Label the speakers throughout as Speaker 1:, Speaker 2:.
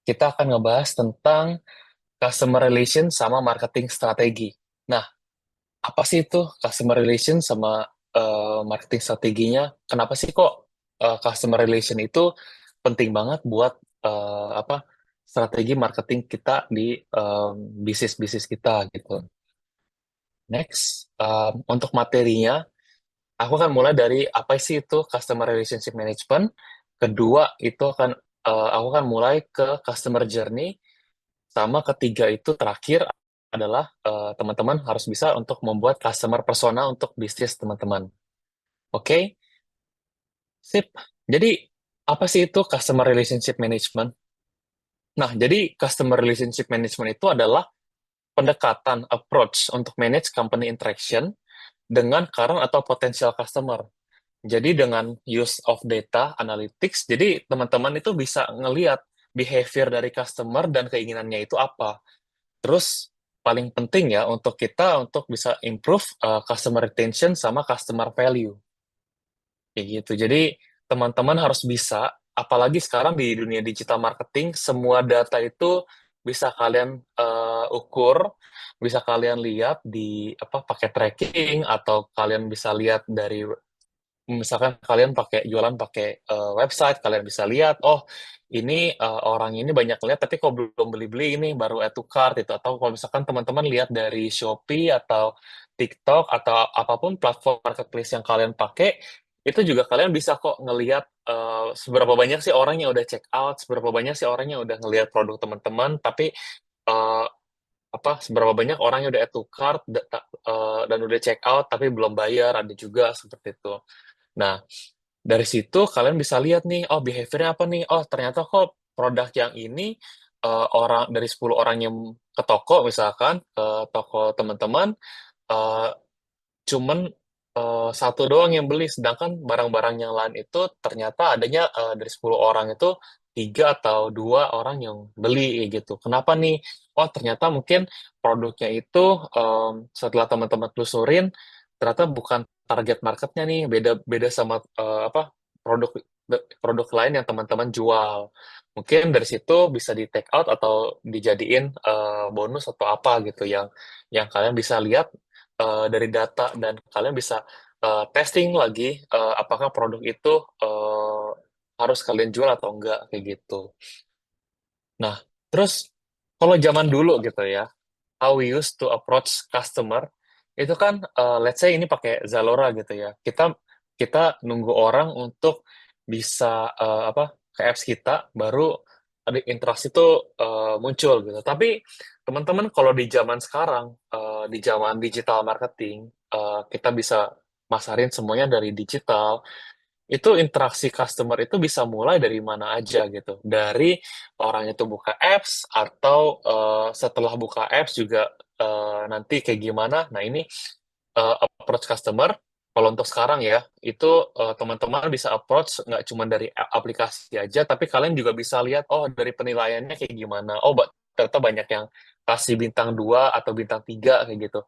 Speaker 1: kita akan ngebahas tentang customer relation sama marketing strategi. Nah, apa sih itu customer relation sama marketing strateginya? Kenapa sih kok customer relation itu penting banget buat strategi marketing kita di bisnis-bisnis kita gitu. Next, untuk materinya, aku akan mulai dari apa sih itu customer relationship management. Kedua, itu aku akan mulai ke customer journey. Sama ketiga itu terakhir adalah teman-teman harus bisa untuk membuat customer persona untuk bisnis teman-teman. Oke, sip. Jadi apa sih itu customer relationship management? Nah, jadi customer relationship management itu adalah pendekatan approach untuk manage company interaction dengan current atau potential customer. Jadi dengan use of data analytics, jadi teman-teman itu bisa ngelihat behavior dari customer dan keinginannya itu apa. Terus paling penting ya untuk kita untuk bisa improve customer retention sama customer value kayak gitu. Jadi teman-teman harus bisa, apalagi sekarang di dunia digital marketing, semua data itu bisa kalian ukur, bisa kalian lihat di apa pakai tracking atau kalian bisa lihat dari misalkan kalian jualan pakai website, kalian bisa lihat, oh ini orang ini banyak lihat, tapi kok belum beli-beli ini baru add to cart itu. Atau kalau misalkan teman-teman lihat dari Shopee atau TikTok atau apapun platform marketplace yang kalian pakai, itu juga kalian bisa kok ngelihat seberapa banyak sih orang yang udah check out, seberapa banyak sih orang yang udah ngelihat produk teman-teman, tapi eh, seberapa banyak orang yang udah add to cart dan udah check out tapi belum bayar, ada juga seperti itu. Nah, dari situ kalian bisa lihat nih, oh behavior-nya apa nih? Oh, ternyata kok produk yang ini orang dari 10 orang yang ke toko misalkan, ke toko teman-teman, eh, cuman satu doang yang beli, sedangkan barang-barang yang lain itu ternyata adanya dari 10 orang itu tiga atau dua orang yang beli gitu. Kenapa nih? Oh, ternyata mungkin produknya itu setelah teman-teman telusurin ternyata bukan target marketnya nih, beda beda sama produk produk lain yang teman-teman jual. Mungkin dari situ bisa di take out atau dijadiin bonus atau apa gitu yang kalian bisa lihat dari data dan kalian bisa testing lagi apakah produk itu harus kalian jual atau enggak kayak gitu. Nah, terus kalau zaman dulu gitu ya, how we used to approach customer itu kan let's say ini pakai Zalora gitu ya. Kita kita nunggu orang untuk bisa ke apps kita baru ada interaksi itu muncul gitu. Tapi teman-teman kalau di zaman sekarang di zaman digital marketing kita bisa masarin semuanya dari digital itu interaksi customer itu bisa mulai dari mana aja gitu. Dari orang itu buka apps atau setelah buka apps juga nanti kayak gimana. Nah, ini approach customer kalau untuk sekarang ya, itu teman-teman bisa approach nggak cuma dari aplikasi aja, tapi kalian juga bisa lihat, oh dari penilaiannya kayak gimana. Oh, ternyata banyak yang kasih bintang 2 atau bintang 3 kayak gitu.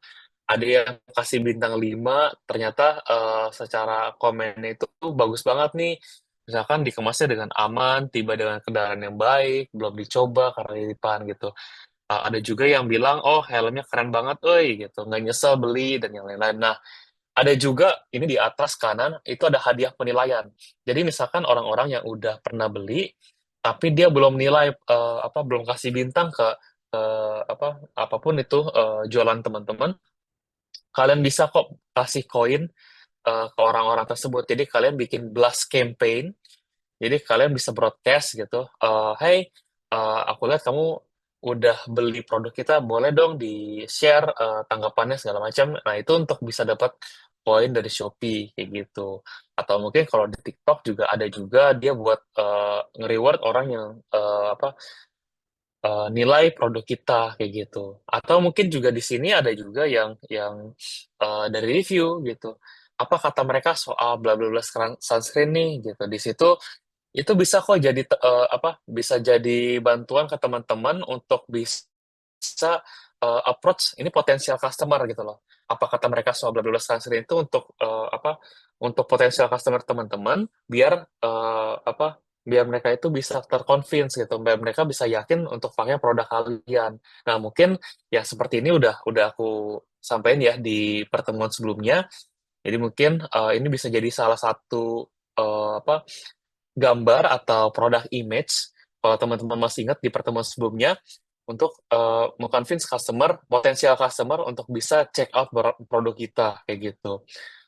Speaker 1: Ada yang kasih bintang 5 ternyata secara komennya itu tuh bagus banget nih. Misalkan dikemasnya dengan aman, tiba dengan kendaraan yang baik, belum dicoba karena di depan gitu. Ada juga yang bilang, oh helmnya keren banget, oi gitu, nggak nyesel beli dan yang lain-lain. Nah, ada juga ini di atas kanan itu ada hadiah penilaian. Jadi misalkan orang-orang yang udah pernah beli, tapi dia belum nilai belum kasih bintang ke apapun itu jualan teman-teman, kalian bisa kok kasih koin ke orang-orang tersebut. Jadi kalian bikin blast campaign. Jadi kalian bisa broadcast gitu. Hey, aku lihat kamu udah beli produk kita, boleh dong di-share tanggapannya segala macam. Nah, itu untuk bisa dapat poin dari Shopee kayak gitu. Atau mungkin kalau di TikTok juga ada juga dia buat nge-reward orang yang nilai produk kita kayak gitu. Atau mungkin juga di sini ada juga yang dari review gitu. Apa kata mereka soal bla bla bla sunscreen nih gitu. Di situ itu bisa kok jadi bisa jadi bantuan ke teman-teman untuk bisa approach ini potensial customer gitu loh. Apa kata mereka soal bla bla bla sunscreen itu untuk untuk potensial customer teman-teman biar biar mereka itu bisa terconvince gitu, biar mereka bisa yakin untuk pakai produk kalian. Nah, mungkin ya seperti ini udah aku sampaikan ya di pertemuan sebelumnya. Jadi mungkin ini bisa jadi salah satu apa gambar atau produk image kalau teman-teman masih ingat di pertemuan sebelumnya untuk mengconvince customer, potensial customer untuk bisa check out produk kita kayak gitu.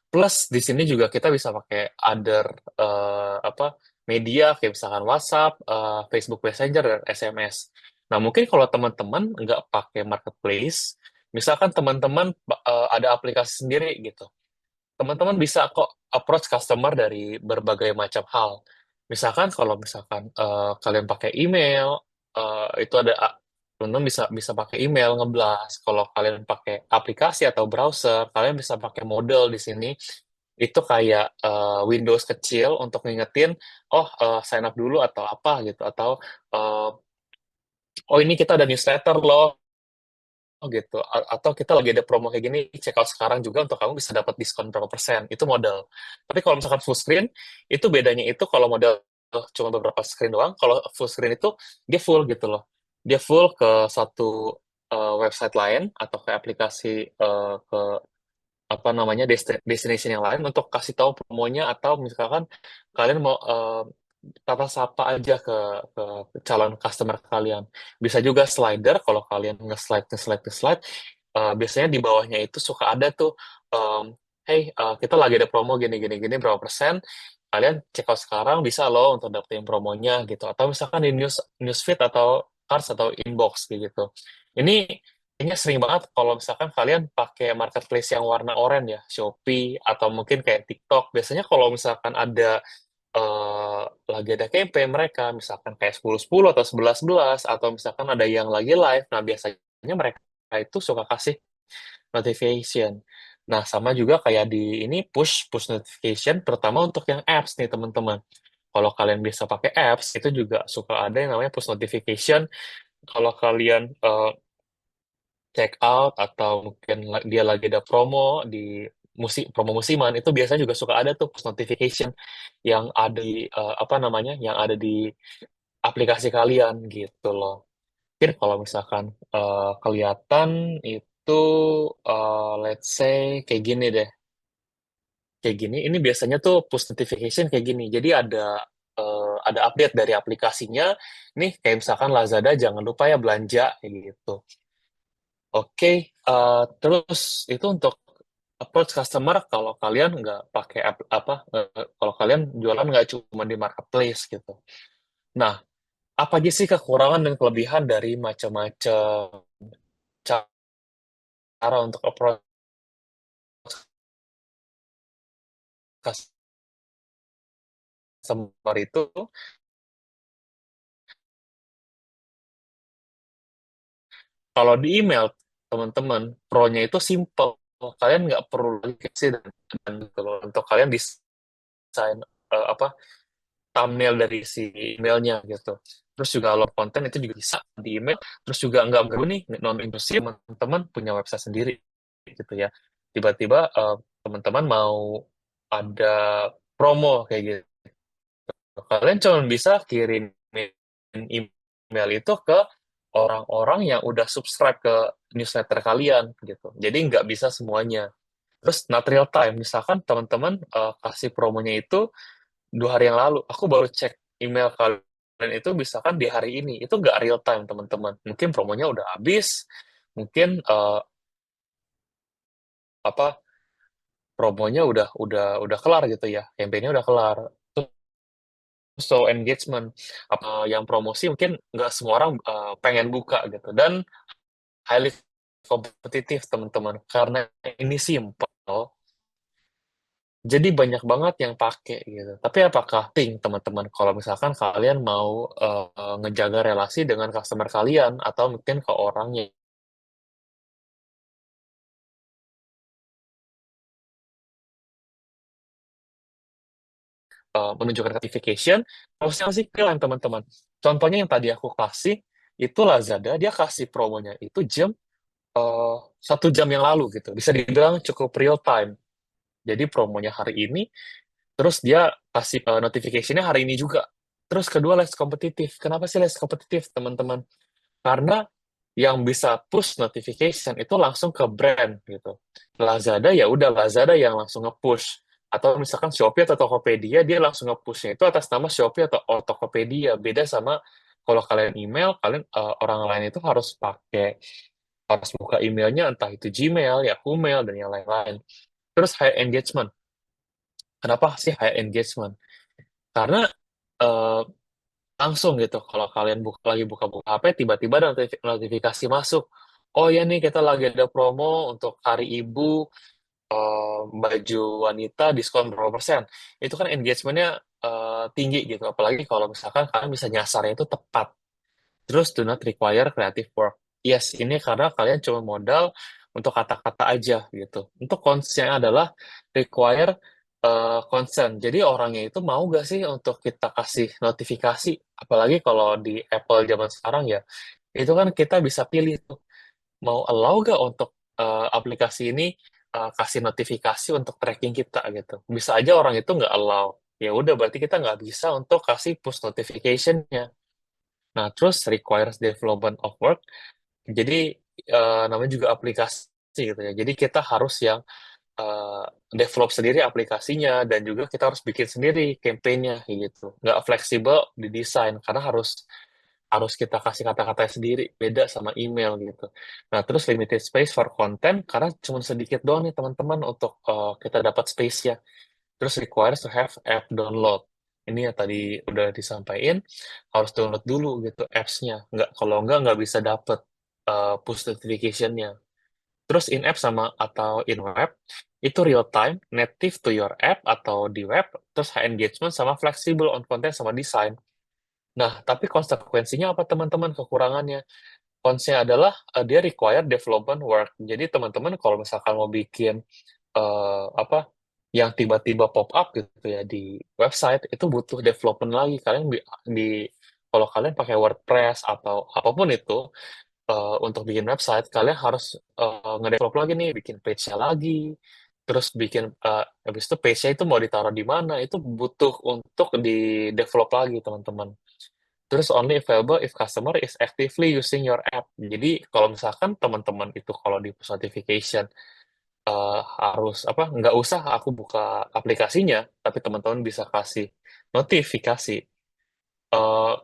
Speaker 1: Plus di sini juga kita bisa pakai other apa media kayak misalkan WhatsApp, Facebook Messenger dan SMS. Nah, mungkin kalau teman-teman nggak pakai marketplace, misalkan teman-teman ada aplikasi sendiri gitu, teman-teman bisa kok approach customer dari berbagai macam hal. Misalkan kalau misalkan kalian pakai email, itu ada teman-teman bisa bisa pakai email ngeblas. Kalau kalian pakai aplikasi atau browser, kalian bisa pakai model di sini. Itu kayak Windows kecil untuk ngingetin, oh sign up dulu atau apa gitu, atau eh, oh ini kita ada newsletter loh. Oh gitu. Atau kita lagi ada promo kayak gini, check out sekarang juga untuk kamu bisa dapat diskon berapa persen. Itu modal. Tapi kalau misalkan full screen, itu bedanya itu kalau modal cuma beberapa screen doang, kalau full screen itu dia full gitu loh. Dia full ke satu website lain atau ke aplikasi ke apa namanya destination yang lain untuk kasih tahu promonya atau misalkan kalian mau tata sapa aja ke calon customer kalian. Bisa juga slider kalau kalian nge-slide, biasanya di bawahnya itu suka ada tuh hey kita lagi ada promo gini gini gini berapa persen, kalian check out sekarang bisa loh untuk dapetin promonya gitu, atau misalkan di newsfeed atau cards atau inbox kayak gitu. Ini kayaknya sering banget kalau misalkan kalian pakai marketplace yang warna oranye ya, Shopee atau mungkin kayak TikTok. Biasanya kalau misalkan ada eh, lagi ada campaign mereka, misalkan kayak 10-10 atau 11-11 atau misalkan ada yang lagi live, nah biasanya mereka itu suka kasih notification. Nah, sama juga kayak di ini push push notification, terutama untuk yang apps nih teman-teman. Kalau kalian bisa pakai apps, itu juga suka ada yang namanya push notification. Kalau kalian check out atau mungkin dia lagi ada promo di promo musiman, itu biasanya juga suka ada tuh push notification yang ada di apa namanya, yang ada di aplikasi kalian gitu loh. Mungkin kalau misalkan kelihatan itu let's say kayak gini deh. Kayak gini, ini biasanya tuh push notification kayak gini. Jadi ada update dari aplikasinya. Nih kayak misalkan Lazada jangan lupa ya belanja kayak gitu. Oke, terus itu untuk approach customer kalau kalian nggak pakai apa, kalau kalian jualan nggak cuma di marketplace gitu. Nah, apa aja sih kekurangan dan kelebihan dari macam-macam cara untuk approach customer itu? Kalau di email, teman-teman, pro-nya itu simple. Kalian nggak perlu lagi sih dan gitu loh. Untuk kalian desain apa thumbnail dari si emailnya gitu. Terus juga kalau konten itu juga bisa di email. Terus juga nggak perlu nih non invasif, teman-teman punya website sendiri gitu ya. Tiba-tiba teman-teman mau ada promo kayak gitu. Kalian cuma bisa kirimin email itu ke orang-orang yang udah subscribe ke newsletter kalian gitu. Jadi nggak bisa semuanya. Terus not real time, misalkan teman-teman kasih promonya itu 2 hari yang lalu, aku baru cek email kalian itu misalkan di hari ini, itu nggak real time teman-teman. Mungkin promonya udah habis, mungkin apa promonya udah kelar gitu ya, campaign-nya udah kelar. So engagement apa yang promosi mungkin nggak semua orang pengen buka gitu dan highly kompetitif teman-teman karena ini simple jadi banyak banget yang pakai gitu. Tapi apakah penting teman-teman kalau misalkan kalian mau ngejaga relasi dengan customer kalian atau mungkin ke orang yang menunjukkan notification, harusnya sih clear teman-teman. Contohnya yang tadi aku kasih itu Lazada, dia kasih promonya itu 1 jam yang lalu gitu. Bisa dibilang cukup real time. Jadi promonya hari ini, terus dia kasih notification-nya hari ini juga. Terus kedua, less kompetitif. Kenapa sih less kompetitif, teman-teman? Karena yang bisa push notification itu langsung ke brand gitu. Lazada ya udah Lazada yang langsung nge-push. Atau misalkan Shopee atau Tokopedia dia langsung nge-pushnya itu atas nama Shopee atau Tokopedia. Beda sama kalau kalian email, kalian orang lain itu harus buka emailnya entah itu Gmail, Yahoo Mail dan yang lain-lain. Terus high engagement. Kenapa sih high engagement? Karena eh, langsung gitu kalau kalian lagi buka-buka HP tiba-tiba ada notifikasi masuk, oh ya nih kita lagi ada promo untuk hari ibu, baju wanita diskon berapa persen. Itu kan engagementnya tinggi gitu, apalagi kalau misalkan kalian bisa nyasarnya itu tepat. Terus do not require creative work. Yes, ini karena kalian cuma modal untuk kata-kata aja gitu. Untuk consent adalah require consent. Jadi orangnya itu mau gak sih untuk kita kasih notifikasi? Apalagi kalau di Apple zaman sekarang ya, itu kan kita bisa pilih tuh, mau allow gak untuk aplikasi ini kasih notifikasi untuk tracking kita gitu. Bisa aja orang itu nggak allow. Ya udah berarti kita nggak bisa untuk kasih push notification-nya. Nah, terus requires development of work. Jadi namanya juga aplikasi gitu ya. Jadi kita harus yang eh, develop sendiri aplikasinya dan juga kita harus bikin sendiri campaign-nya gitu. Nggak fleksibel di desain karena harus harus kita kasih kata-kata sendiri, beda sama email gitu. Nah, terus limited space for content karena cuma sedikit doang nih teman-teman untuk kita dapat space-nya. Terus requires to have app download. Ini yang tadi udah disampaikan, harus download dulu gitu apps-nya. Kalau nggak bisa dapet push notification-nya. Terus in-app sama atau in-web, itu real-time, native to your app atau di web, terus high engagement sama flexible on content sama design. Nah, tapi konsekuensinya apa teman-teman kekurangannya? Konsepnya adalah dia require development work. Jadi teman-teman kalau misalkan mau bikin apa yang tiba-tiba pop up gitu ya di website itu butuh development lagi. Kalian kalau kalian pakai WordPress atau apapun itu untuk bikin website, kalian harus ngedevelop lagi nih, bikin page-nya lagi, terus bikin habis itu page-nya itu mau ditaruh di mana, itu butuh untuk di develop lagi teman-teman. Terus only available if customer is actively using your app. Jadi kalau misalkan teman-teman itu kalau di push notification harus apa nggak usah aku buka aplikasinya, tapi teman-teman bisa kasih notifikasi.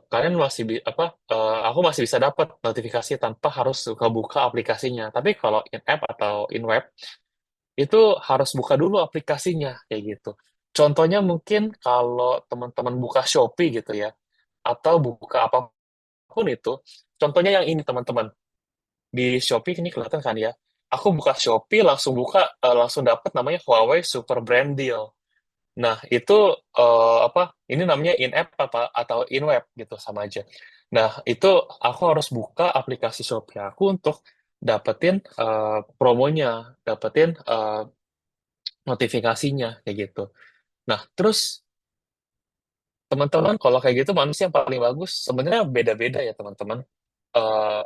Speaker 1: Kalian masih aku masih bisa dapat notifikasi tanpa harus buka aplikasinya. Tapi kalau in app atau in web itu harus buka dulu aplikasinya kayak gitu. Contohnya mungkin kalau teman-teman buka Shopee gitu ya, atau buka apapun itu. Contohnya yang ini teman-teman, di Shopee ini kelihatan kan ya. Aku buka Shopee langsung dapat namanya Huawei Super Brand Deal. Nah, itu ini namanya in-app apa atau in-web gitu sama aja. Nah, itu aku harus buka aplikasi Shopee aku untuk dapetin promonya, dapetin notifikasinya kayak gitu. Nah, terus teman-teman kalau kayak gitu manusia yang paling bagus sebenarnya beda-beda ya teman-teman.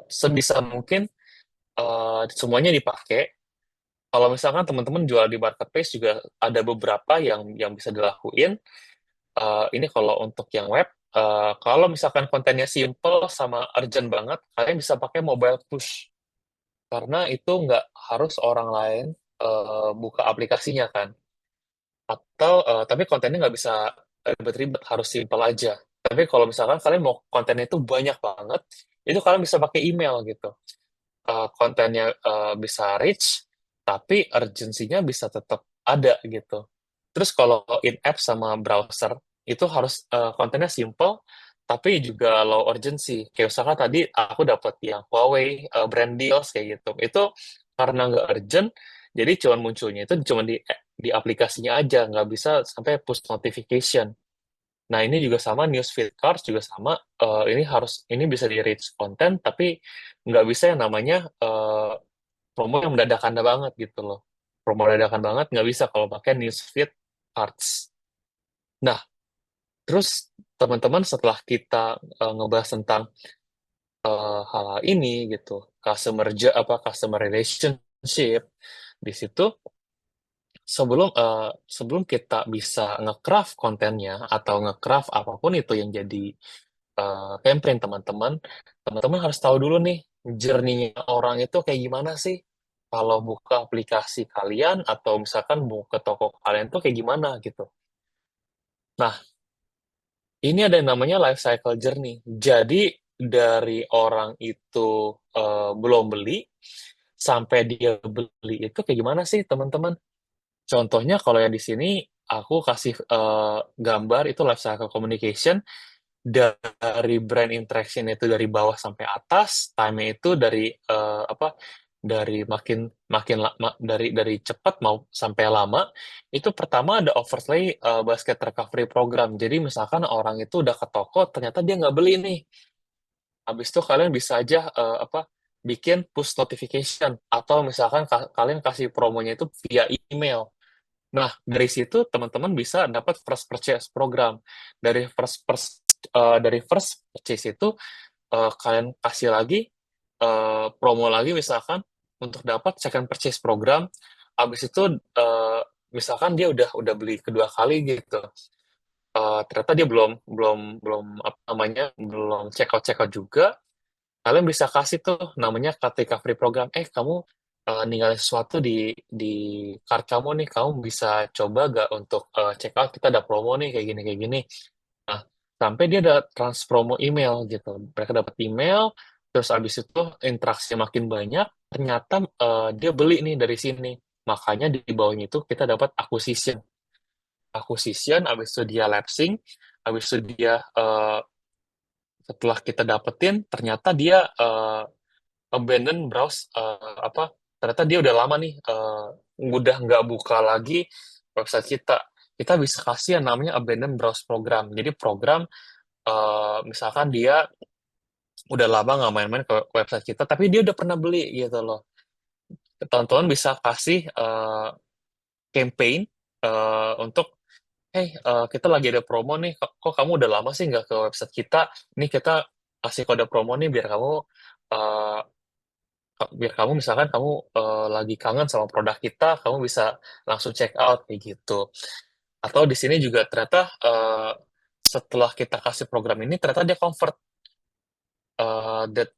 Speaker 1: Sebisa mungkin semuanya dipakai. Kalau misalkan teman-teman jual di marketplace juga ada beberapa yang bisa dilakuin. Ini kalau untuk yang web, kalau misalkan kontennya simple sama urgent banget, kalian bisa pakai mobile push. Karena itu nggak harus orang lain buka aplikasinya kan. Atau, tapi kontennya nggak bisa ribet-ribet, harus simple aja. Tapi kalau misalkan kalian mau kontennya itu banyak banget, itu kalian bisa pakai email gitu. Kontennya bisa reach, tapi urgensinya bisa tetap ada gitu. Terus kalau in-app sama browser, itu harus kontennya simple, tapi juga low urgency. Kayak misalkan tadi aku dapat yang Huawei brand deals kayak gitu. Itu karena nggak urgent, jadi cuma munculnya itu cuma di aplikasinya aja, nggak bisa sampai push notification. Nah, ini juga sama, newsfeed cards juga sama. Ini bisa di reach konten, tapi nggak bisa yang namanya promo yang mendadakan banget gitu loh. Promo dadakan banget nggak bisa kalau pakai newsfeed cards. Nah, terus teman-teman setelah kita ngebahas tentang hal-hal ini gitu, customer relationship di situ sebelum kita bisa nge-craft kontennya atau nge-craft apapun itu yang jadi campaign teman-teman, teman-teman harus tahu dulu nih journey-nya orang itu kayak gimana sih. Kalau buka aplikasi kalian atau misalkan buka toko kalian tuh kayak gimana gitu. Nah, ini ada yang namanya life cycle journey. Jadi dari orang itu belum beli sampai dia beli itu kayak gimana sih teman-teman? Contohnya kalau yang di sini aku kasih gambar itu life cycle communication dari brand interaction itu dari bawah sampai atas, time itu dari apa? Dari makin makin dari cepat mau sampai lama. Itu pertama ada overlay basket recovery program. Jadi misalkan orang itu udah ke toko, ternyata dia nggak beli nih. Habis itu kalian bisa aja apa? Bikin push notification atau misalkan kalian kasih promonya itu via email. Nah, dari situ teman-teman bisa dapat first purchase program. Dari first purchase itu kalian kasih lagi promo lagi misalkan untuk dapat second purchase program. Habis itu misalkan dia udah beli kedua kali gitu. Ternyata dia belum belum belum apa namanya belum check out juga, kalian bisa kasih tuh namanya KTK Free Program. Kamu ninggalin sesuatu di card kamu nih, kamu bisa coba gak untuk check out, kita ada promo nih kayak gini. Nah, sampai dia ada trans promo email gitu. Mereka dapat email, terus abis itu interaksi makin banyak, ternyata dia beli nih dari sini. Makanya di bawahnya itu kita dapat acquisition. Acquisition, abis itu dia lapsing, abis itu dia setelah kita dapetin, ternyata dia abandon browse apa ternyata dia udah lama nih udah nggak buka lagi website kita. Kita bisa kasih yang namanya abandon browse program. Jadi program misalkan dia udah lama nggak main-main ke website kita, tapi dia udah pernah beli gitu loh. Teman-teman bisa kasih campaign untuk kita lagi ada promo nih, kok kamu udah lama sih nggak ke website kita, nih kita kasih kode promo nih biar kamu eh, misalkan kamu lagi kangen sama produk kita, kamu bisa langsung check out kayak gitu. Atau di sini juga ternyata setelah kita kasih program ini ternyata dia convert,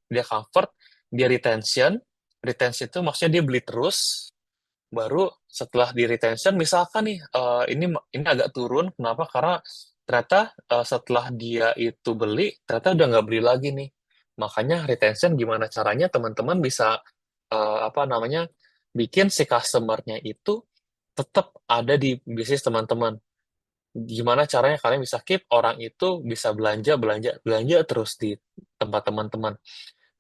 Speaker 1: dia convert, dia retention. Retention itu maksudnya dia beli terus. Baru setelah di retention misalkan nih ini agak turun, kenapa? Karena ternyata setelah dia itu beli ternyata udah nggak beli lagi nih. Makanya retention gimana caranya teman-teman bisa apa namanya bikin si customer-nya itu tetap ada di bisnis teman-teman. Gimana caranya kalian bisa keep orang itu bisa belanja belanja belanja terus di tempat teman-teman.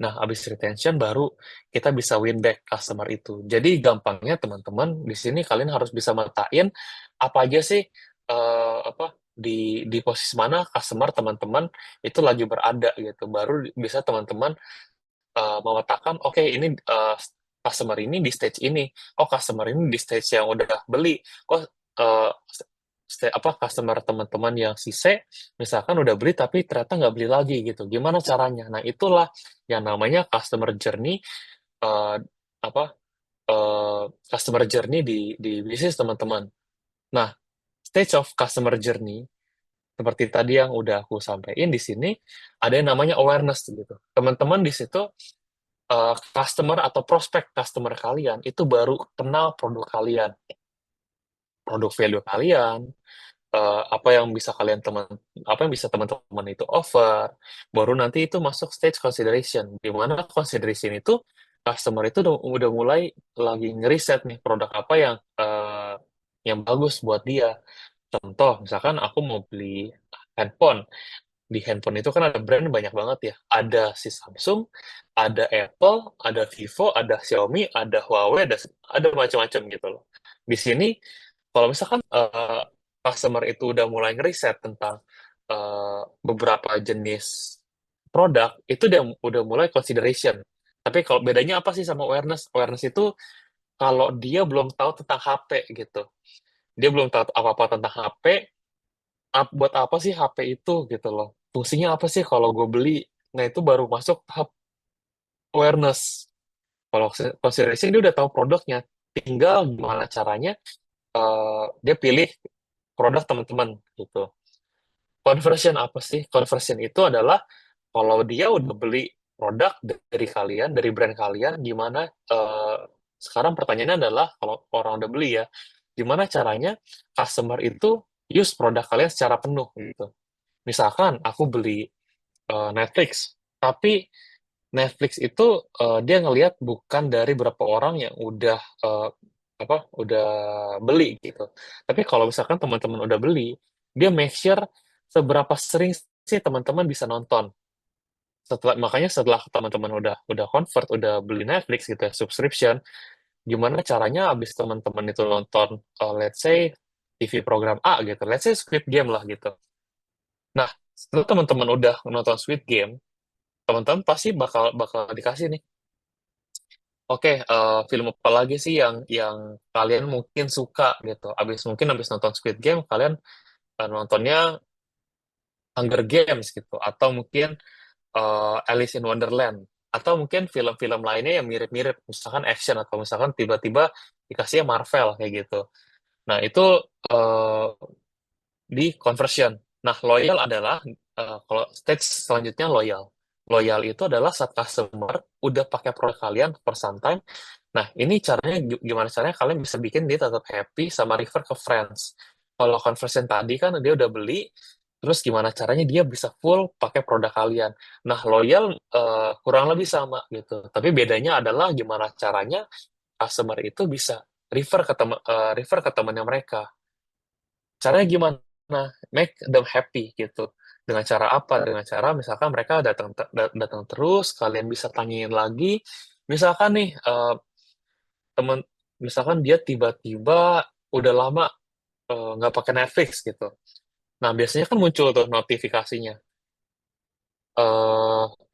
Speaker 1: Nah, habis retention baru kita bisa win back customer itu. Jadi gampangnya teman-teman di sini kalian harus bisa metain apa aja sih apa di posisi mana customer teman-teman itu lagi berada gitu. Baru bisa teman-teman memetakan, oke ini customer ini di stage ini, oh customer ini di stage yang udah beli, kok uh, apa customer teman-teman yang si C misalkan udah beli tapi ternyata nggak beli lagi gitu. Gimana caranya? Nah itulah yang namanya customer journey uh, apa customer journey di bisnis teman-teman. Nah stage of customer journey seperti tadi yang udah aku sampaikan di sini ada yang namanya awareness gitu. Teman-teman di situ customer atau prospek customer kalian itu baru kenal produk kalian, produk value kalian, apa yang bisa apa yang bisa teman-teman itu offer, baru nanti itu masuk stage consideration, di mana consideration itu customer itu udah mulai lagi ngeriset nih produk apa yang bagus buat dia. Contoh, misalkan aku mau beli handphone, di handphone itu kan ada brand banyak banget ya. Ada si Samsung, ada Apple, ada Vivo, ada Xiaomi, ada Huawei, ada macam-macam gitu loh. Di sini, kalau misalkan customer itu udah mulai ngeriset tentang beberapa jenis produk, itu udah mulai consideration. Tapi kalau bedanya apa sih sama awareness? Awareness itu kalau dia belum tahu tentang HP gitu. Dia belum tahu apa-apa tentang HP, buat apa sih HP itu gitu loh. Fungsinya apa sih kalau gue beli? Nah itu baru masuk tahap awareness. Kalau consideration dia udah tahu produknya, tinggal gimana caranya dia pilih produk teman-teman gitu. Conversion apa sih? Conversion itu adalah kalau dia udah beli produk dari kalian, dari brand kalian, gimana sekarang pertanyaannya adalah kalau orang udah beli ya, gimana caranya customer itu use produk kalian secara penuh gitu. Misalkan aku beli Netflix, tapi Netflix itu dia ngelihat bukan dari berapa orang yang udah udah beli gitu. Tapi kalau misalkan teman-teman udah beli, dia make sure seberapa sering sih teman-teman bisa nonton. Setelah teman-teman udah convert, udah beli Netflix gitu ya, subscription, gimana caranya abis teman-teman itu nonton let's say TV program A gitu, let's say Squid Game lah gitu. Nah, setelah teman-teman udah nonton Squid Game, teman-teman pasti bakal bakal dikasih nih, oke, film apa lagi sih yang kalian mungkin suka gitu. Mungkin abis nonton Squid Game, kalian nontonnya Hunger Games gitu, atau mungkin Alice in Wonderland, atau mungkin film-film lainnya yang mirip-mirip, misalkan action atau misalkan tiba-tiba dikasihnya Marvel kayak gitu. Nah, itu eh, di conversion. Nah, loyal adalah kalau stage selanjutnya loyal. Loyal itu adalah saat customer udah pakai produk kalian for some time. Nah, ini caranya gimana caranya kalian bisa bikin dia tetap happy sama refer ke friends. Kalau conversion tadi kan dia udah beli, terus gimana caranya dia bisa full pakai produk kalian. Nah, loyal kurang lebih sama gitu. Tapi bedanya adalah gimana caranya customer itu bisa refer ke temannya mereka. Caranya gimana? Make them happy gitu. Dengan cara apa? Dengan cara misalkan mereka datang terus, kalian bisa tanyain lagi. Misalkan nih temen misalkan dia tiba-tiba udah lama nggak pakai Netflix gitu. Nah, biasanya kan muncul tuh notifikasinya.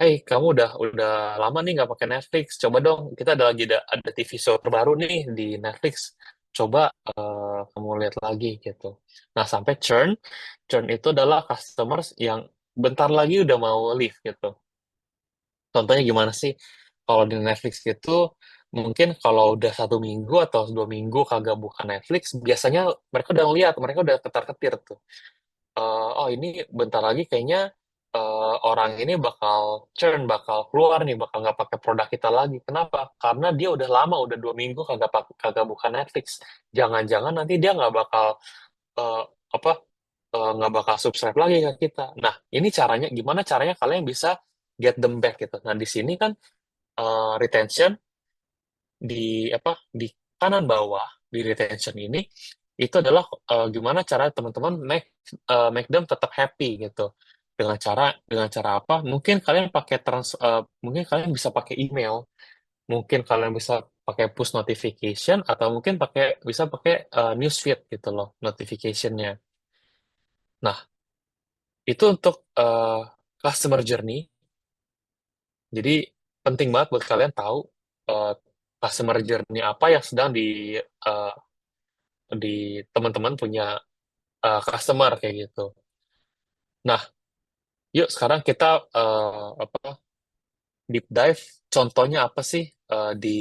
Speaker 1: Hey, kamu udah lama nih nggak pakai Netflix. Coba dong, kita ada TV show terbaru nih di Netflix. Coba kamu lihat lagi gitu. Nah, sampai churn. Churn itu adalah customers yang bentar lagi udah mau leave gitu. Contohnya gimana sih? Kalau di Netflix itu, mungkin kalau udah 1 minggu atau 2 minggu kagak buka Netflix, biasanya mereka udah ngeliat, mereka udah ketar-ketir tuh. Oh ini bentar lagi kayaknya orang ini bakal churn, bakal keluar nih, bakal nggak pakai produk kita lagi. Kenapa? Karena dia udah lama, udah 2 minggu kagak buka Netflix. Jangan-jangan nanti dia nggak bakal eh, apa nggak bakal subscribe lagi ke kita. Nah, ini caranya gimana caranya kalian bisa get them back gitu. Nah, di sini kan retention di kanan bawah di retention ini itu adalah gimana cara teman-teman make them tetap happy gitu dengan cara apa mungkin kalian bisa pakai email, mungkin kalian bisa pakai push notification, atau mungkin bisa pakai newsfeed gitu loh notificationnya. Nah, itu untuk customer journey. Jadi penting banget buat kalian tahu uh, customer journey apa yang sedang uh, di teman-teman punya customer kayak gitu. Nah, yuk sekarang kita deep dive. Contohnya apa sih di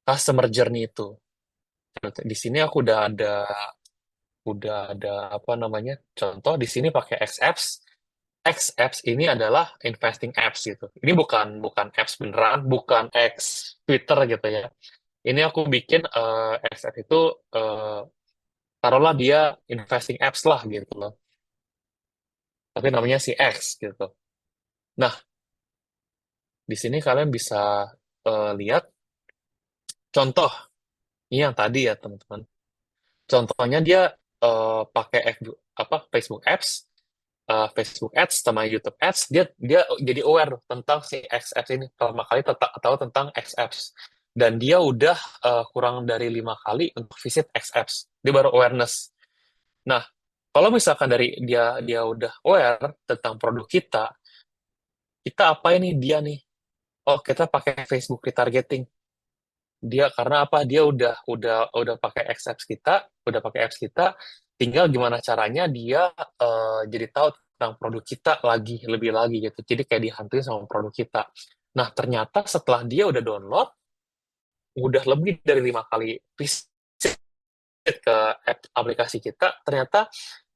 Speaker 1: customer journey itu? Di sini aku udah ada apa namanya contoh di sini pakai X apps. X apps ini adalah investing apps gitu. Ini bukan apps beneran, bukan X Twitter gitu ya. Ini aku bikin X app itu eh, taruhlah dia investing apps lah gitu loh. Tapi namanya si X gitu. Nah, di sini kalian bisa lihat contoh ini yang tadi ya teman-teman. Contohnya dia pakai Facebook Ads, Facebook Ads sama YouTube Ads. Dia dia jadi aware tentang si X Apps ini, pertama kali tahu tentang X Apps. Dan dia udah kurang dari 5 kali untuk visit X Apps. Dia baru awareness. Nah, kalau misalkan dari dia dia udah aware tentang produk kita, kita apa ini dia nih? Oh, kita pakai Facebook retargeting. Dia karena apa? Dia udah pakai apps kita, udah pakai apps kita, tinggal gimana caranya dia jadi tahu tentang produk kita lebih lagi gitu. Jadi kayak dihantui sama produk kita. Nah, ternyata setelah dia udah download, udah lebih dari 5 kali visit ke aplikasi kita, ternyata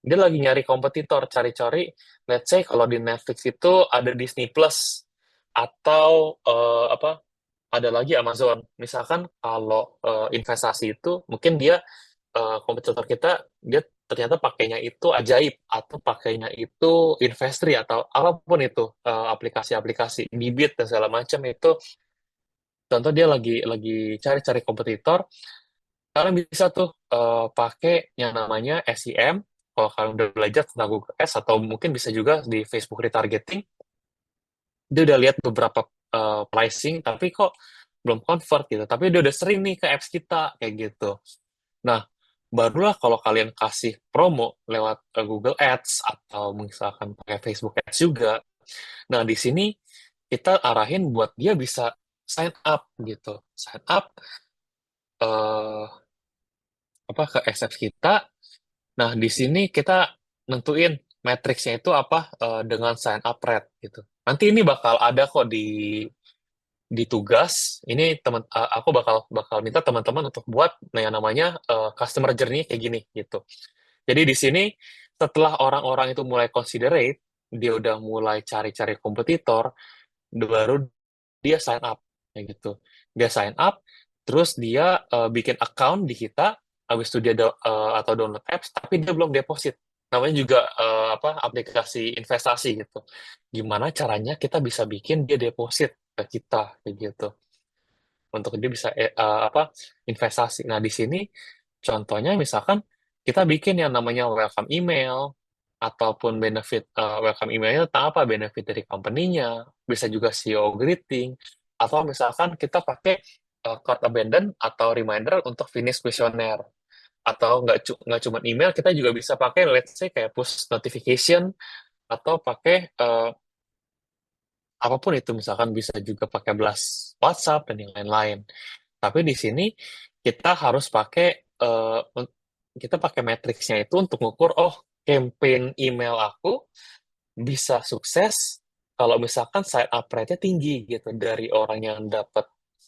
Speaker 1: dia lagi nyari kompetitor, cari-cari, let's say kalau di Netflix itu ada Disney Plus atau apa, ada lagi Amazon. Misalkan kalau investasi itu mungkin dia kompetitor kita dia ternyata pakainya itu Ajaib atau pakainya itu Investri atau apapun itu aplikasi-aplikasi Bibit dan segala macam itu contoh dia lagi cari-cari kompetitor. Kalian bisa tuh pakai yang namanya SEM. Kalau kalian udah belajar tentang Google Ads atau mungkin bisa juga di Facebook retargeting, dia udah lihat beberapa pricing, tapi kok belum convert gitu. Tapi dia udah sering nih ke apps kita kayak gitu. Nah, barulah kalau kalian kasih promo lewat Google Ads atau misalkan pakai Facebook Ads juga. Nah, di sini kita arahin buat dia bisa sign up gitu. Sign up eh apa ke apps kita. Nah, di sini kita nentuin matriksnya itu apa dengan sign up rate gitu. Nanti ini bakal ada kok di tugas. Ini aku bakal bakal minta teman-teman untuk buat yang namanya customer journey kayak gini gitu. Jadi di sini setelah orang-orang itu mulai considerate, dia udah mulai cari-cari kompetitor, baru dia sign up kayak gitu. Dia sign up, terus dia bikin account di kita, habis itu dia atau download apps, tapi dia belum deposit. Namanya juga apa aplikasi investasi gitu. Gimana caranya kita bisa bikin dia deposit ke kita kayak gitu untuk dia bisa apa investasi. Nah, di sini contohnya misalkan kita bikin yang namanya welcome email ataupun benefit welcome emailnya tentang apa benefit dari company-nya, bisa juga CEO greeting atau misalkan kita pakai card abandon atau reminder untuk finish questionnaire atau nggak cuma email kita juga bisa pakai let's say kayak push notification atau pakai apapun itu misalkan bisa juga pakai blast WhatsApp dan yang lain-lain. Tapi di sini kita harus pakai kita pakai matriksnya itu untuk mengukur oh campaign email aku bisa sukses kalau misalkan sign up rate-nya tinggi gitu dari orang yang dapat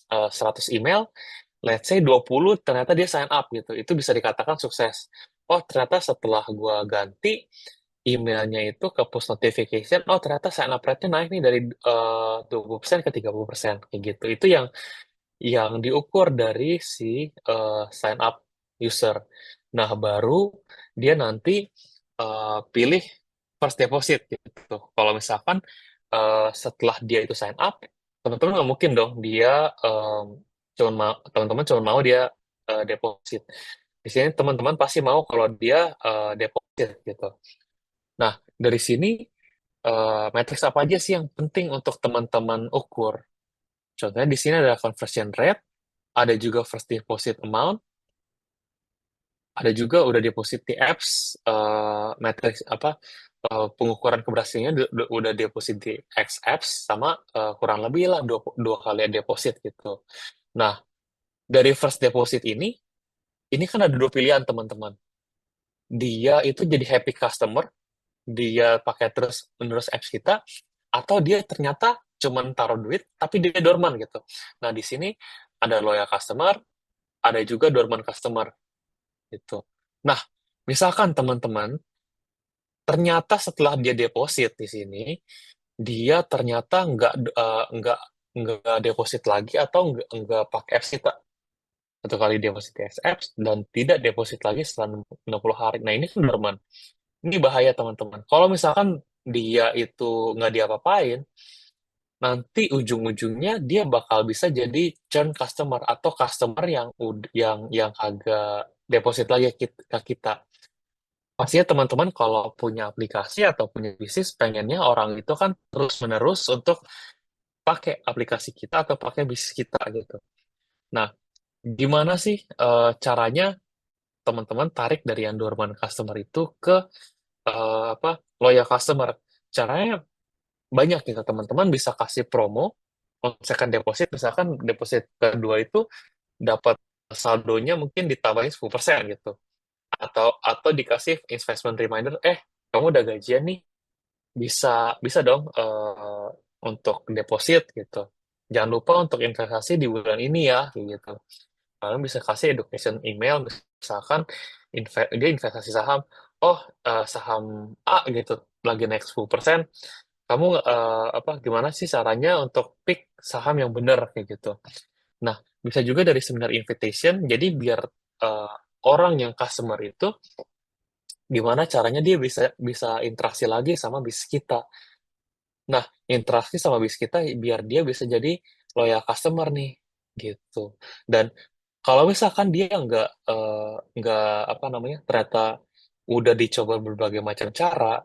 Speaker 1: 100 email, let's say 20 ternyata dia sign up gitu. Itu bisa dikatakan sukses. Oh, ternyata setelah gua ganti emailnya itu ke push notification, oh ternyata sign up rate-nya naik nih dari 20% ke 30% kayak gitu. Itu yang diukur dari si sign up user. Nah, baru dia nanti pilih first deposit gitu. Kalau misalkan setelah dia itu sign up, teman-teman nggak mungkin dong dia cuma mau teman-teman cuma mau dia deposit. Di sini teman-teman pasti mau kalau dia deposit gitu. Nah, dari sini matriks apa aja sih yang penting untuk teman-teman ukur? Contohnya di sini ada conversion rate, ada juga first deposit amount, ada juga udah deposit di apps, matrix apa pengukuran keberhasilannya udah deposit di X apps sama kurang lebih lah dua kali deposit gitu. Nah, dari first deposit ini kan ada dua pilihan teman-teman. Dia itu jadi happy customer, dia pakai terus menerus apps kita, atau dia ternyata cuman taruh duit tapi dia dorman gitu. Nah, di sini ada loyal customer, ada juga dorman customer gitu. Nah, misalkan teman-teman, ternyata setelah dia deposit di sini, dia ternyata nggak deposit lagi atau nggak pakai apps kita. Satu kali deposit di apps dan tidak deposit lagi setelah 60 hari. Nah, ini kan dorman. Ini bahaya teman-teman. Kalau misalkan dia itu nggak diapa-apain, nanti ujung-ujungnya dia bakal bisa jadi churn customer atau customer yang agak deposit lagi ke kita. Pastinya teman-teman kalau punya aplikasi atau punya bisnis, pengennya orang itu kan terus-menerus untuk pakai aplikasi kita atau pakai bisnis kita gitu. Nah, gimana sih caranya teman-teman tarik dari yang dormant customer itu ke apa loyal customer? Caranya banyak gitu, teman-teman bisa kasih promo, misalkan deposit kedua itu dapat saldonya mungkin ditambahin 10% gitu. Atau dikasih investment reminder, kamu udah gajian nih, bisa bisa dong untuk deposit gitu. Jangan lupa untuk investasi di bulan ini ya, kayak gitu. Kalian bisa kasih education email, misalkan dia investasi saham, oh saham A gitu lagi naik 10%, kamu apa gimana sih caranya untuk pick saham yang benar kayak gitu. Nah, bisa juga dari seminar invitation, jadi biar eh, orang yang customer itu gimana caranya dia bisa bisa interaksi lagi sama bisnis kita. Nah, interaksi sama bisnis kita biar dia bisa jadi loyal customer nih, gitu. Dan kalau misalkan dia nggak apa namanya ternyata udah dicoba berbagai macam cara,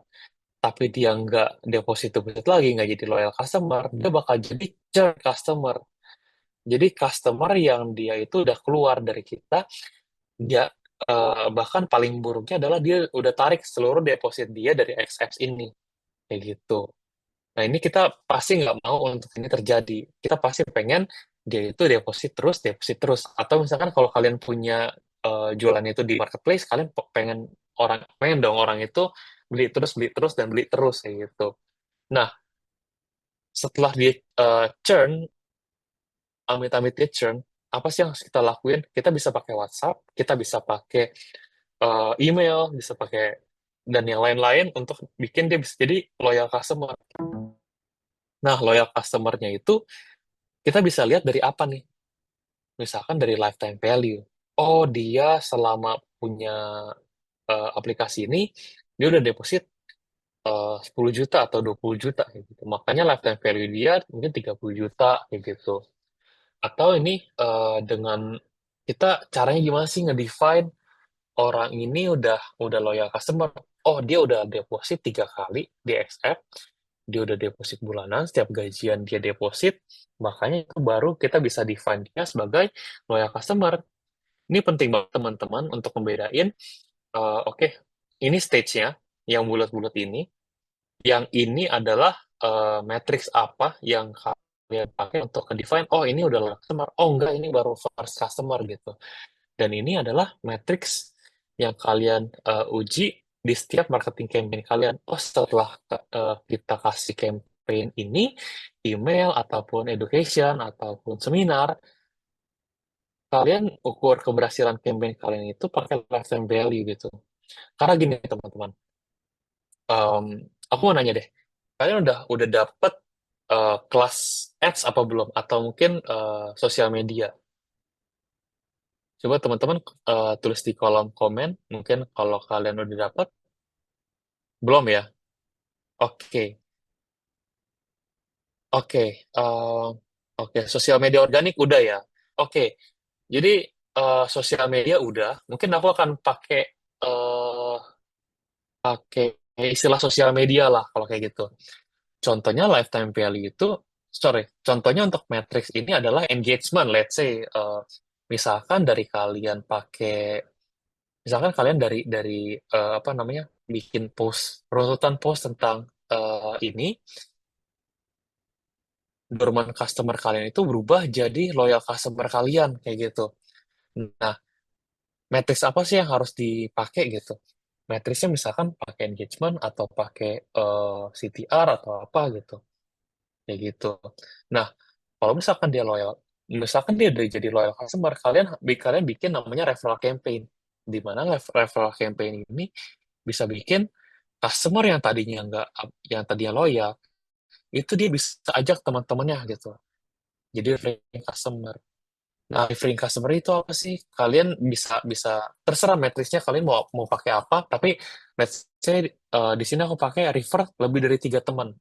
Speaker 1: tapi dia nggak deposit lagi, nggak jadi loyal customer, dia bakal jadi churn customer. Jadi customer yang dia itu udah keluar dari kita, dia bahkan paling buruknya adalah dia udah tarik seluruh deposit dia dari XS ini, kayak gitu. Nah, ini kita pasti nggak mau untuk ini terjadi. Kita pasti pengen dia itu deposit terus. Atau misalkan kalau kalian punya jualan itu di marketplace, kalian pengen dong orang itu beli terus dan beli terus kayak gitu. Nah, setelah dia churn, amit-amit dia churn, apa sih yang harus kita lakuin? Kita bisa pakai WhatsApp, kita bisa pakai email, bisa pakai dan yang lain-lain untuk bikin dia bisa jadi loyal customer. Nah, loyal customer-nya itu kita bisa lihat dari apa nih? Misalkan dari lifetime value. Oh, dia selama punya aplikasi ini, dia udah deposit 10 juta atau 20 juta kayak gitu. Makanya lifetime value dia mungkin 30 juta kayak gitu. Atau ini dengan kita caranya gimana sih ngedefine orang ini udah loyal customer. Oh, dia udah deposit 3 kali di XF, dia udah deposit bulanan, setiap gajian dia deposit, makanya itu baru kita bisa define dia sebagai loyal customer. Ini penting banget teman-teman untuk membedain, oke, ini stage-nya, yang bulat-bulat ini, yang ini adalah matrix apa yang kalian pakai untuk define, oh ini udah loyal customer, oh enggak, ini baru first customer gitu. Dan ini adalah matrix yang kalian uji di setiap marketing campaign kalian. Oh, setelah kita kasih campaign ini, email ataupun education ataupun seminar, kalian ukur keberhasilan campaign kalian itu pakai lifetime value gitu. Karena gini teman-teman, em, aku mau nanya deh, kalian udah dapet kelas ads apa belum? Atau mungkin sosial media? Coba teman-teman tulis di kolom komen, mungkin kalau kalian udah dapat, belum ya? Oke, oke, oke. Sosial media organik udah ya? Oke, jadi sosial media udah. Mungkin aku akan eh, pakai istilah sosial media lah kalau kayak gitu. Contohnya lifetime value itu, sorry, contohnya untuk matrix ini adalah engagement. Let's say, misalkan dari kalian pakai, misalkan kalian dari apa namanya, bikin post, runtutan post tentang ini, dorman customer kalian itu berubah jadi loyal customer kalian kayak gitu. Nah, matrix apa sih yang harus dipakai gitu? Matrixnya misalkan pakai engagement atau pakai CTR atau apa gitu, kayak gitu. Nah, kalau misalkan dia udah jadi loyal customer, kalian bikin namanya referral campaign, di mana referral campaign ini bisa bikin customer yang tadinya loyal, itu dia bisa ajak teman-temannya gitu. Jadi referring customer. Nah, referring customer itu apa sih? Kalian bisa bisa terserah matriksnya kalian mau mau pakai apa, tapi let's say di sini aku pakai refer lebih dari 3 teman.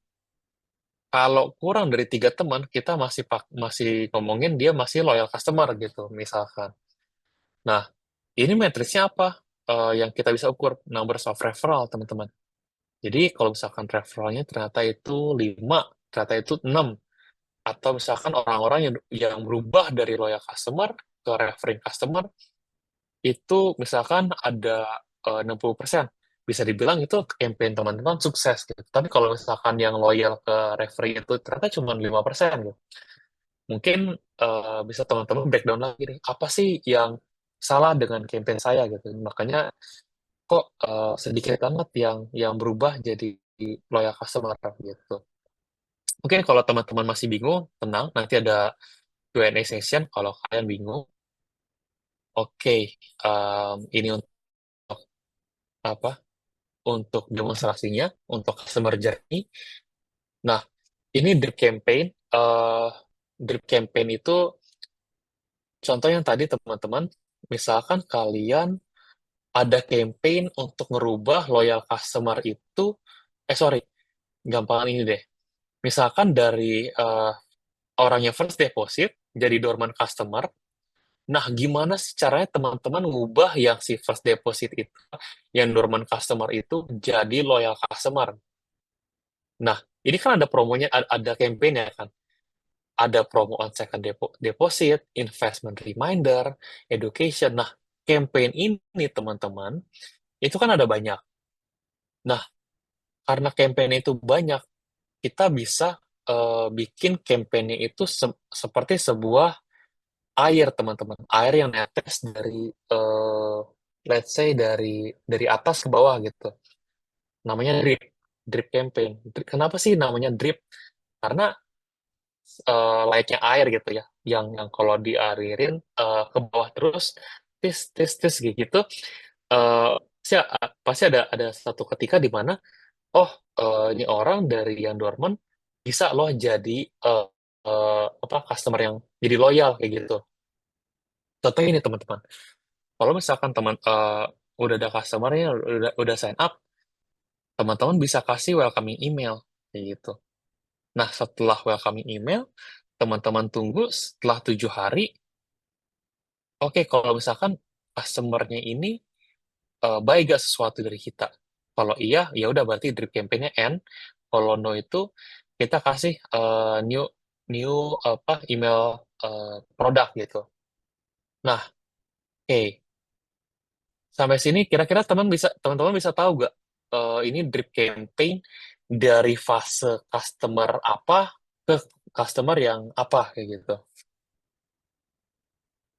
Speaker 1: Kalau kurang dari 3 teman, kita masih ngomongin dia masih loyal customer gitu, misalkan. Nah, ini matriksnya apa? Yang kita bisa ukur numbers of referral, teman-teman. Jadi kalau misalkan referralnya ternyata itu 5, ternyata itu 6, atau misalkan orang-orang yang berubah dari loyal customer ke referring customer itu misalkan ada 60%, bisa dibilang itu campaign teman-teman sukses gitu. Tapi kalau misalkan yang loyal ke referring itu ternyata cuma 5% gitu. Mungkin bisa teman-teman breakdown lagi nih, apa sih yang salah dengan campaign saya gitu. Makanya kok sedikit banget yang berubah jadi loyal customer gitu. Mungkin kalau teman-teman masih bingung, tenang, nanti ada Q&A session kalau kalian bingung. Oke, ini untuk apa? Untuk demonstrasinya, untuk customer journey. Nah, ini drip campaign. Drip campaign itu contoh yang tadi teman-teman, misalkan kalian ada campaign untuk ngerubah loyal customer itu, sorry, gampangan ini deh. Misalkan dari orang yang first deposit jadi dormant customer. Nah, gimana sih caranya teman-teman ngubah yang si first deposit itu, yang dormant customer itu jadi loyal customer? Nah, ini kan ada promonya, ada campaign ya kan? Ada promo on second deposit, investment reminder, education. Nah, campaign ini teman-teman, itu kan ada banyak. Nah, karena campaign itu banyak, kita bisa bikin campaign itu seperti sebuah air, teman-teman. Air yang netes dari, let's say dari atas ke bawah gitu. Namanya drip, drip campaign. Kenapa sih namanya drip? Karena layaknya air gitu ya, yang kalau dialirin ke bawah terus, tis tis tis gitu, eh, pasti ada satu ketika di mana, oh, ini orang dari yang dormant bisa loh jadi eh, apa, customer yang jadi loyal kayak gitu. Contohnya ini teman-teman, kalau misalkan teman udah ada customernya, udah sign up, teman-teman bisa kasih welcoming email kayak gitu. Nah, setelah welcoming email, teman-teman tunggu setelah 7 hari. Oke, kalau misalkan customer-nya ini baik gak sesuatu dari kita. Kalau iya, ya udah berarti drip campaign-nya end. Kalau no itu kita kasih new new apa, email produk gitu. Nah, oke. Sampai sini kira-kira teman-teman bisa tahu gak ini drip campaign dari fase customer apa ke customer yang apa kayak gitu.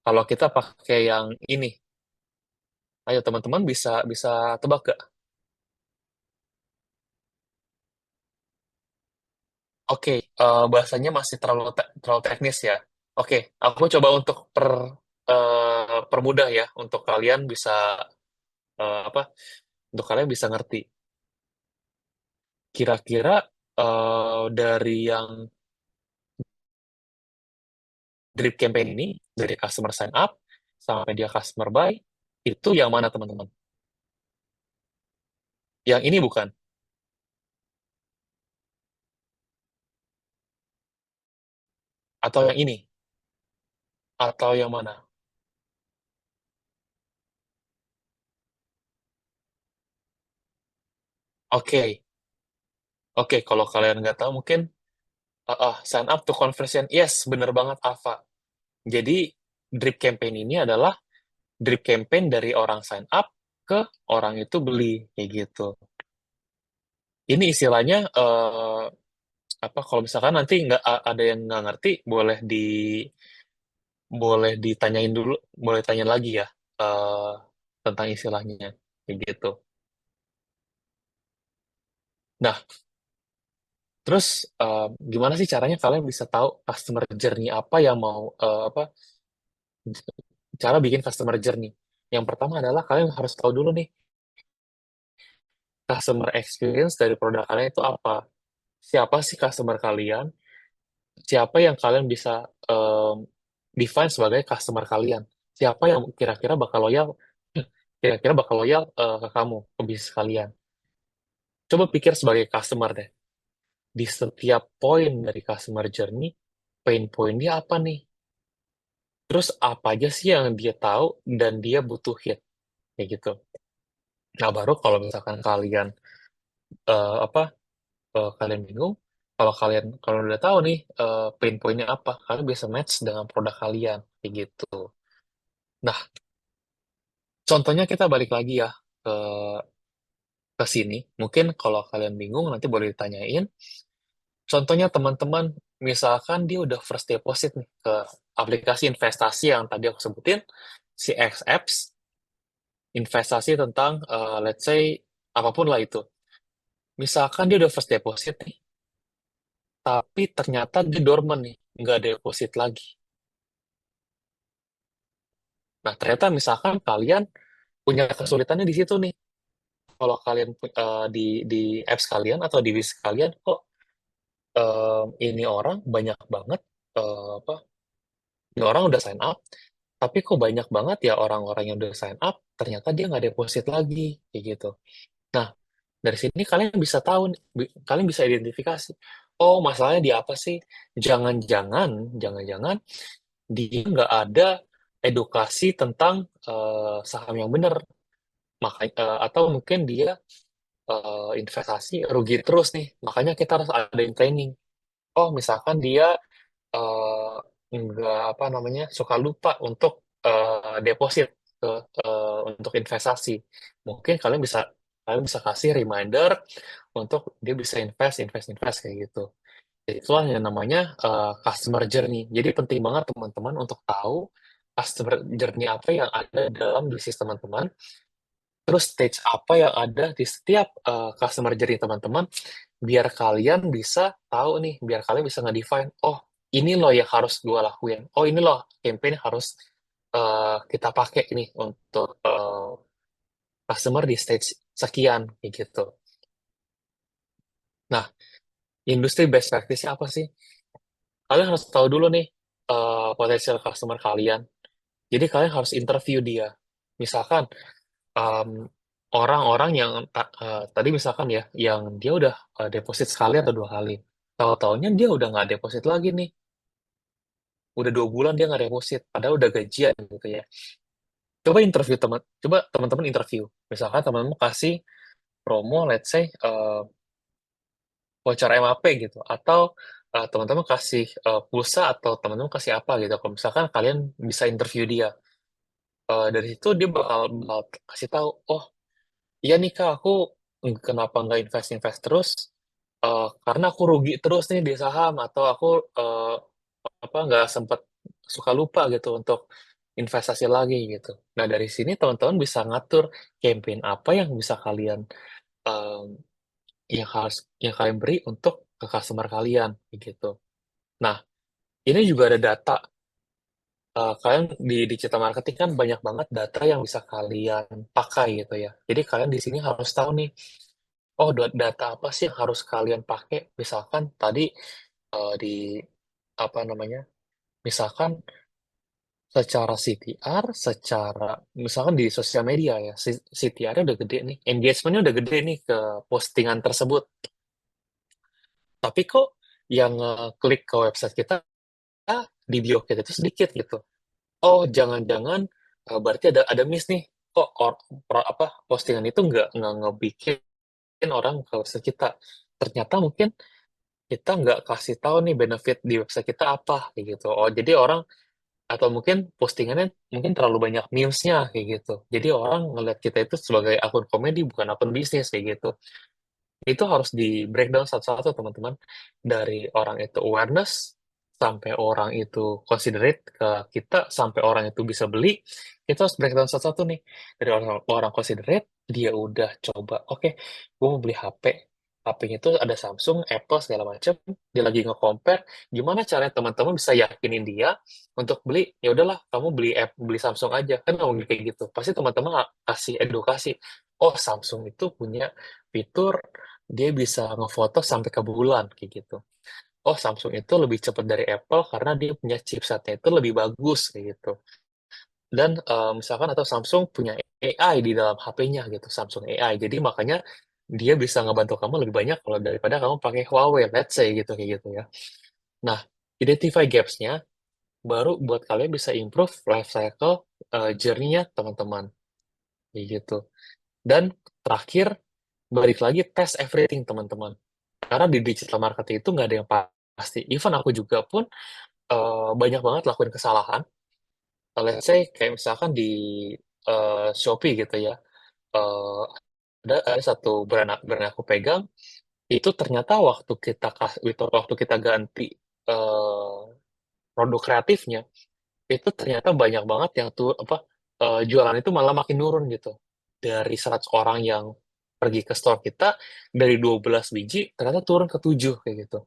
Speaker 1: Kalau kita pakai yang ini, ayo teman-teman bisa bisa tebak gak? Oke, bahasanya masih terlalu teknis ya. Oke, aku coba untuk permudah ya, untuk kalian bisa apa? Untuk kalian bisa ngerti. Kira-kira dari yang drip campaign ini, dari customer sign up sampai dia customer buy, itu yang mana teman-teman? Yang ini bukan? Atau yang ini? Atau yang mana? Oke, oke. Kalau kalian nggak tahu mungkin sign up to conversion. Yes, bener banget, Ava. Jadi drip campaign ini adalah drip campaign dari orang sign up ke orang itu beli kayak gitu. Ini istilahnya apa? Kalau misalkan nanti nggak ada yang nggak ngerti, boleh ditanyain dulu, boleh tanya lagi ya eh, tentang istilahnya kayak gitu. Nah, terus gimana sih caranya kalian bisa tahu customer journey apa yang mau apa, cara bikin customer journey? Yang pertama adalah kalian harus tahu dulu nih customer experience dari produk kalian itu apa. Siapa sih customer kalian? Siapa yang kalian bisa define sebagai customer kalian? Siapa yang kira-kira bakal loyal ke kamu, ke bisnis kalian? Coba pikir sebagai customer deh. Di setiap poin dari customer journey, pain point dia apa nih? Terus apa aja sih yang dia tahu dan dia butuhin? Kayak gitu. Nah, baru kalau misalkan kalian apa, kalian bingung, kalau udah tahu nih pain point-nya apa, kalian bisa match dengan produk kalian kayak gitu. Nah, contohnya kita balik lagi ya ke ke sini. Mungkin kalau kalian bingung nanti boleh ditanyain. Contohnya teman-teman, misalkan dia udah first deposit nih ke aplikasi investasi yang tadi aku sebutin, si X-Apps, investasi tentang let's say apapun lah itu. Misalkan dia udah first deposit nih, tapi ternyata dia dormant nih, nggak deposit lagi. Nah, ternyata misalkan kalian punya kesulitannya di situ nih. Kalau kalian di apps kalian atau di bis kalian kok ini orang banyak banget apa? Ini orang udah sign up, tapi kok banyak banget ya orang-orang yang udah sign up, ternyata dia nggak deposit lagi, kayak gitu. Nah, dari sini kalian bisa tahu, kalian bisa identifikasi. Oh, masalahnya di apa sih? Jangan-jangan dia nggak ada edukasi tentang saham yang benar. Atau mungkin dia investasi rugi terus nih. Makanya kita harus ada yang training. Oh, misalkan dia eh, nggak apa namanya suka lupa untuk deposit ke untuk investasi. Mungkin kalian bisa kasih reminder untuk dia bisa invest kayak gitu. Jadi itulah yang namanya customer journey. Jadi penting banget teman-teman untuk tahu customer journey apa yang ada dalam bisnis teman-teman. Terus stage apa yang ada di setiap customer journey teman-teman, biar kalian bisa tahu nih, biar kalian bisa nge-define, oh ini loh yang harus gue lakuin, oh ini loh campaign harus kita pakai ini untuk customer di stage sekian, kayak gitu. Nah, industri best practice apa sih? Kalian harus tahu dulu nih potensial customer kalian. Jadi kalian harus interview dia. Misalkan um, orang-orang yang tadi misalkan ya, yang dia udah deposit sekali atau dua kali, tahu-taunya dia udah nggak deposit lagi nih, udah 2 bulan dia nggak deposit, padahal udah gajian gitu ya. Coba teman-teman interview, misalkan teman-teman kasih promo, let's say voucher MAP gitu, atau teman-teman kasih pulsa atau teman-teman kasih apa gitu. Kalau misalkan kalian bisa interview dia, dari situ dia bakal kasih tahu, oh iya nih Kak, aku kenapa nggak invest-invest terus? Karena aku rugi terus nih di saham, atau aku eh, apa nggak sempat suka lupa gitu untuk investasi lagi gitu. Nah dari sini teman-teman bisa ngatur campaign apa yang bisa kalian em, yang kalian beri untuk ke customer kalian gitu. Nah ini juga ada data. Kalian di digital marketing kan banyak banget data yang bisa kalian pakai gitu ya. Jadi kalian di sini harus tahu nih, oh, data apa sih yang harus kalian pakai? Misalkan tadi di apa namanya? Misalkan secara CTR, misalkan di sosial media ya, CTR-nya udah gede nih, engagement-nya udah gede nih ke postingan tersebut. Tapi kok yang klik ke website kita di bio kita itu sedikit gitu. Oh, jangan-jangan berarti ada miss nih. Kok apa postingan itu nggak ngebikin orang ke website kita. Ternyata mungkin kita nggak kasih tahu nih benefit di website kita apa kayak gitu. Oh, jadi orang atau mungkin postingannya mungkin terlalu banyak memes-nya kayak gitu. Jadi orang ngeliat kita itu sebagai akun komedi bukan akun bisnis kayak gitu. Itu harus di breakdown satu-satu teman-teman. Dari orang itu awareness sampai orang itu considerate ke kita sampai orang itu bisa beli, kita harus breakdown satu-satu nih. Dari orang orang considerate, dia udah coba, oke, gue mau beli HP. HP-nya itu ada Samsung, Apple segala macam. Dia lagi nge-compare, gimana caranya teman-teman bisa yakinin dia untuk beli? Ya udahlah, kamu beli Samsung aja. Kan nggak mungkin kayak gitu. Pasti teman-teman kasih edukasi. Oh, Samsung itu punya fitur dia bisa ngefoto sampai ke bulan kayak gitu. Oh, Samsung itu lebih cepat dari Apple karena dia punya chipsetnya itu lebih bagus kayak gitu. Dan misalkan atau Samsung punya AI di dalam HP-nya gitu, Samsung AI. Jadi makanya dia bisa ngebantu kamu lebih banyak kalau daripada kamu pakai Huawei, let's say gitu kayak gitu ya. Nah, identify gaps-nya baru buat kalian bisa improve life cycle journey-nya teman-teman kayak gitu. Dan terakhir, balik lagi test everything teman-teman. Karena di digital marketing itu nggak ada yang pasti. Even aku juga pun banyak banget lakuin kesalahan. Let's say kayak misalkan di Shopee gitu ya. eh, ada satu brand aku pegang, itu ternyata waktu kita ganti eh, produk kreatifnya, itu ternyata banyak banget yang tuh apa jualan itu malah makin nurun gitu. Dari 100 orang yang pergi ke store kita, dari 12 biji ternyata turun ke 7 kayak gitu.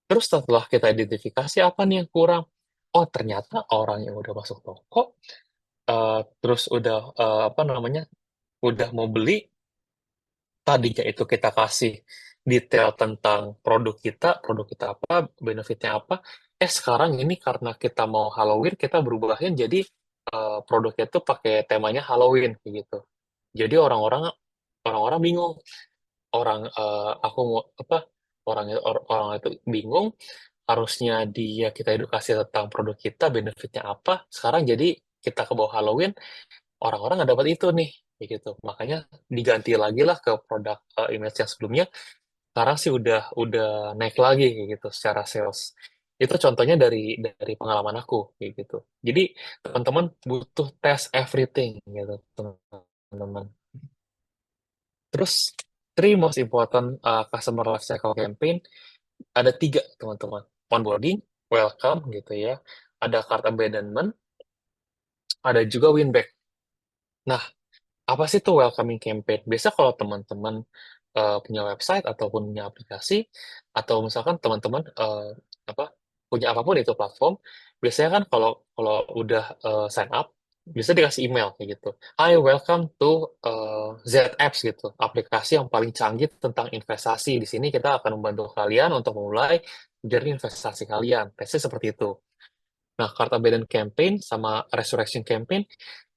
Speaker 1: Terus setelah kita identifikasi apa nih yang kurang? Oh, ternyata orang yang udah masuk toko, terus udah apa namanya, udah mau beli, tadinya itu kita kasih detail tentang produk kita apa, benefitnya apa. Sekarang ini karena kita mau Halloween, kita berubahin jadi produknya itu pakai temanya Halloween kayak gitu. Jadi orang-orang bingung. Aku mau apa? Orang itu bingung. Harusnya kita edukasi tentang produk kita, benefitnya apa. Sekarang jadi kita ke bawah Halloween, orang-orang nggak dapat itu nih, kayak gitu. Makanya diganti lagi lah ke produk image yang sebelumnya. Sekarang sih udah naik lagi kayak gitu secara sales. Itu contohnya dari pengalaman aku kayak gitu. Jadi teman-teman butuh test everything gitu, teman-teman. Terus three most important customer life cycle campaign ada tiga, teman-teman. Onboarding, welcome gitu ya. Ada cart abandonment, ada juga win back. Nah, apa sih tuh welcoming campaign? Biasa kalau teman-teman punya website ataupun punya aplikasi, atau misalkan teman-teman apa punya apapun itu platform, biasanya kan kalau kalau udah sign up, bisa dikasih email kayak gitu. Hi, welcome to Z Apps gitu, aplikasi yang paling canggih tentang investasi. Di sini kita akan membantu kalian untuk memulai dari investasi kalian. Tesnya seperti itu. Nah, Karta Beden Campaign sama Resurrection Campaign